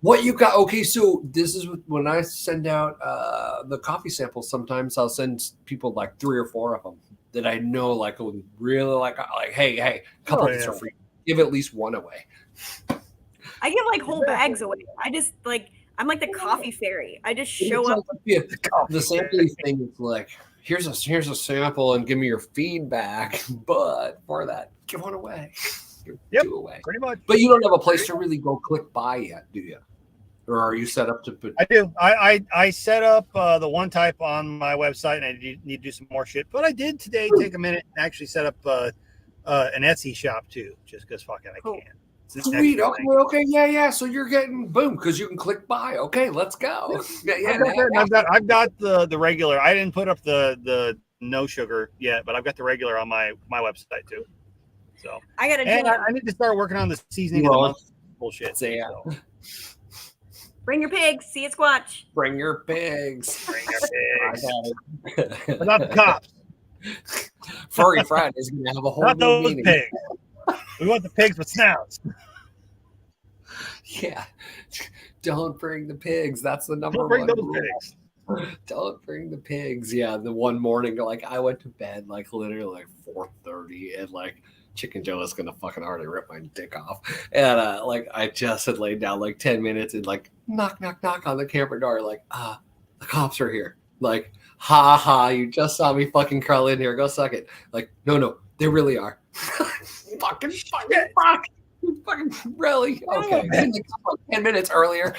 what you got? Okay, so this is when I send out the coffee samples. Sometimes I'll send people like 3 or 4 of them that I know like would really like. Hey, a couple of these are free. Give at least one away. I give like whole bags away. I just like I'm like the coffee fairy. I just show up. The sampling thing is like here's a sample and give me your feedback, but for that, give one away. Yep, two away. Pretty much. But you don't have a place to really go click buy yet, do you? Or are you set up to put? I do. I set up the one type on my website, and I need to do some more shit. But I did today take a minute and actually set up an Etsy shop too, just because fucking I can. Sweet. Okay. Yeah. So you're getting boom because you can click buy. Okay, let's go. Yeah. I've got the regular. I didn't put up the no sugar yet, but I've got the regular on my website too. So I gotta. And I need to start working on the seasoning of the month bullshit. So, yeah. So. Bring your pigs. See it squatch. Bring your pigs. Bring your pigs. But not the cops. Furry Friday is going to have a whole not new those meaning. Pigs. We want the pigs with snouts. Yeah. Don't bring the pigs. That's the number Don't bring one those rule. pigs. Don't bring the pigs. Yeah, the one morning, like I went to bed like literally like 4:30, and like Chicken Joe is gonna fucking already rip my dick off, and like I just had laid down like 10 minutes and like knock on the camper door, like the cops are here. Like ha, you just saw me fucking crawl in here. Go suck it. Like no, they really are. fucking fuck. Fucking really? Okay. Didn't they come like 10 minutes earlier?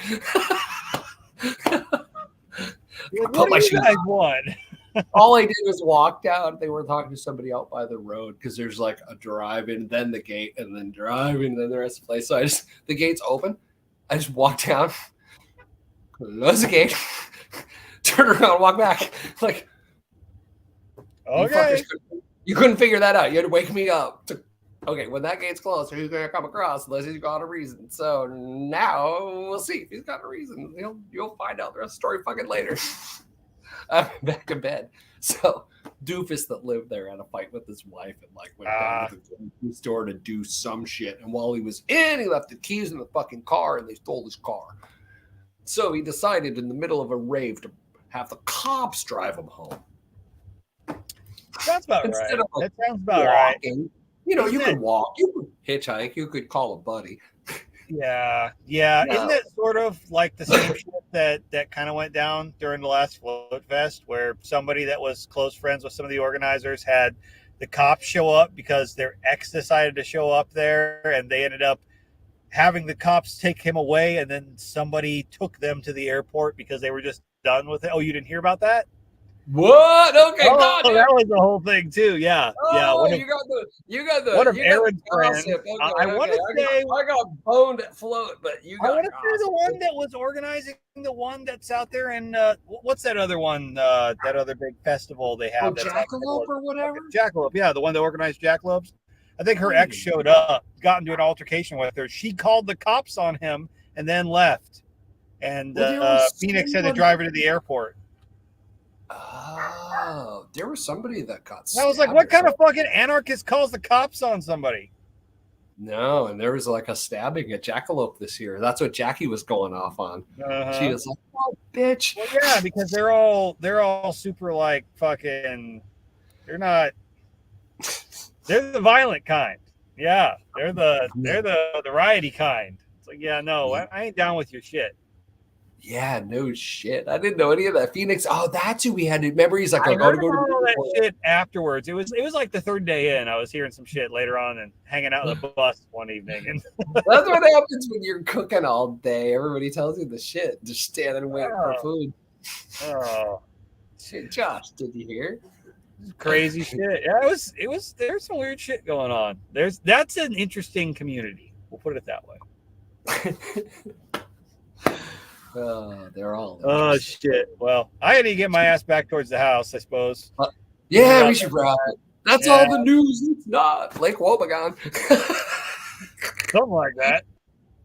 What do you guys want? All I did was walk down. They were talking to somebody out by the road because there's like a drive-in, then the gate, and then drive-in, then the rest of the place. So the gate's open. I just walked down, close the gate, turn around, walk back. Like, okay. You couldn't figure that out. You had to wake me up. Okay, when that gate's closed, who's going to come across unless he's got a reason? So now we'll see if he's got a reason. You'll find out the rest of the story fucking later. I'm back in bed. So doofus that lived there had a fight with his wife and like went down to the grocery store to do some shit. And while he was in, he left the keys in the fucking car and they stole his car. So he decided in the middle of a rave to have the cops drive him home. Sounds about right. That sounds about walking, right. You know, you could walk, you could hitchhike, you could call a buddy. Yeah. Isn't that sort of like the same shit that kind of went down during the last Float Fest, where somebody that was close friends with some of the organizers had the cops show up because their ex decided to show up there, and they ended up having the cops take him away, and then somebody took them to the airport because they were just done with it. Oh, you didn't hear about that? What? Okay, that was the whole thing too. Yeah, Oh, yeah. You got the one of Aaron's friends. I want to say I got boned at Float, but you got. I want to say the one that was organizing the one that's out there in what's that other one? That other big festival they have. Jackalope or whatever. Jackalope, yeah, the one that organized Jackalopes. I think her ex showed up, got into an altercation with her. She called the cops on him and then left. And Phoenix had to drive her to the airport. Oh, there was somebody that got. I was like, what kind of fucking anarchist calls the cops on somebody? No, and there was like a stabbing at Jackalope this year. That's what Jackie was going off on. She was like, "Oh, bitch." Well, yeah, because they're all super like fucking. They're not. They're the violent kind. Yeah, they're the righty kind. It's like, yeah, no, I ain't down with your shit. Yeah, no shit. I didn't know any of that. Phoenix. Oh, that's who we had to remember. He's like, I gotta go to all that shit afterwards. It was like the third day in. I was hearing some shit later on and hanging out on the bus one evening. And that's what happens when you're cooking all day. Everybody tells you the shit. Just standing and waiting for food. Oh, shit, Josh, did you hear? Crazy shit. Yeah, it was. There's some weird shit going on. That's an interesting community. We'll put it that way. They're all. Oh shit! Well, I need to get my ass back towards the house, I suppose. Yeah, we should wrap it. That's all the news. It's not Lake Wobegon. Something like that.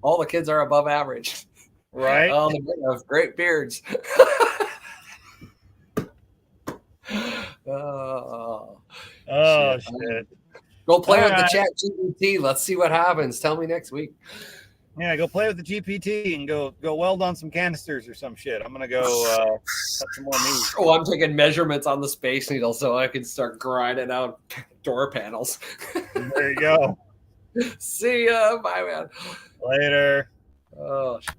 All the kids are above average, right? All the have great beards. Oh, Oh shit. shit! Go play All with the right. chat GPT. Let's see what happens. Tell me next week. Yeah, go play with the GPT and go weld on some canisters or some shit. I'm gonna go cut some more meat. Oh, I'm taking measurements on the Space Needle so I can start grinding out door panels. There you go. See ya. Bye, man. Later. Oh, shit.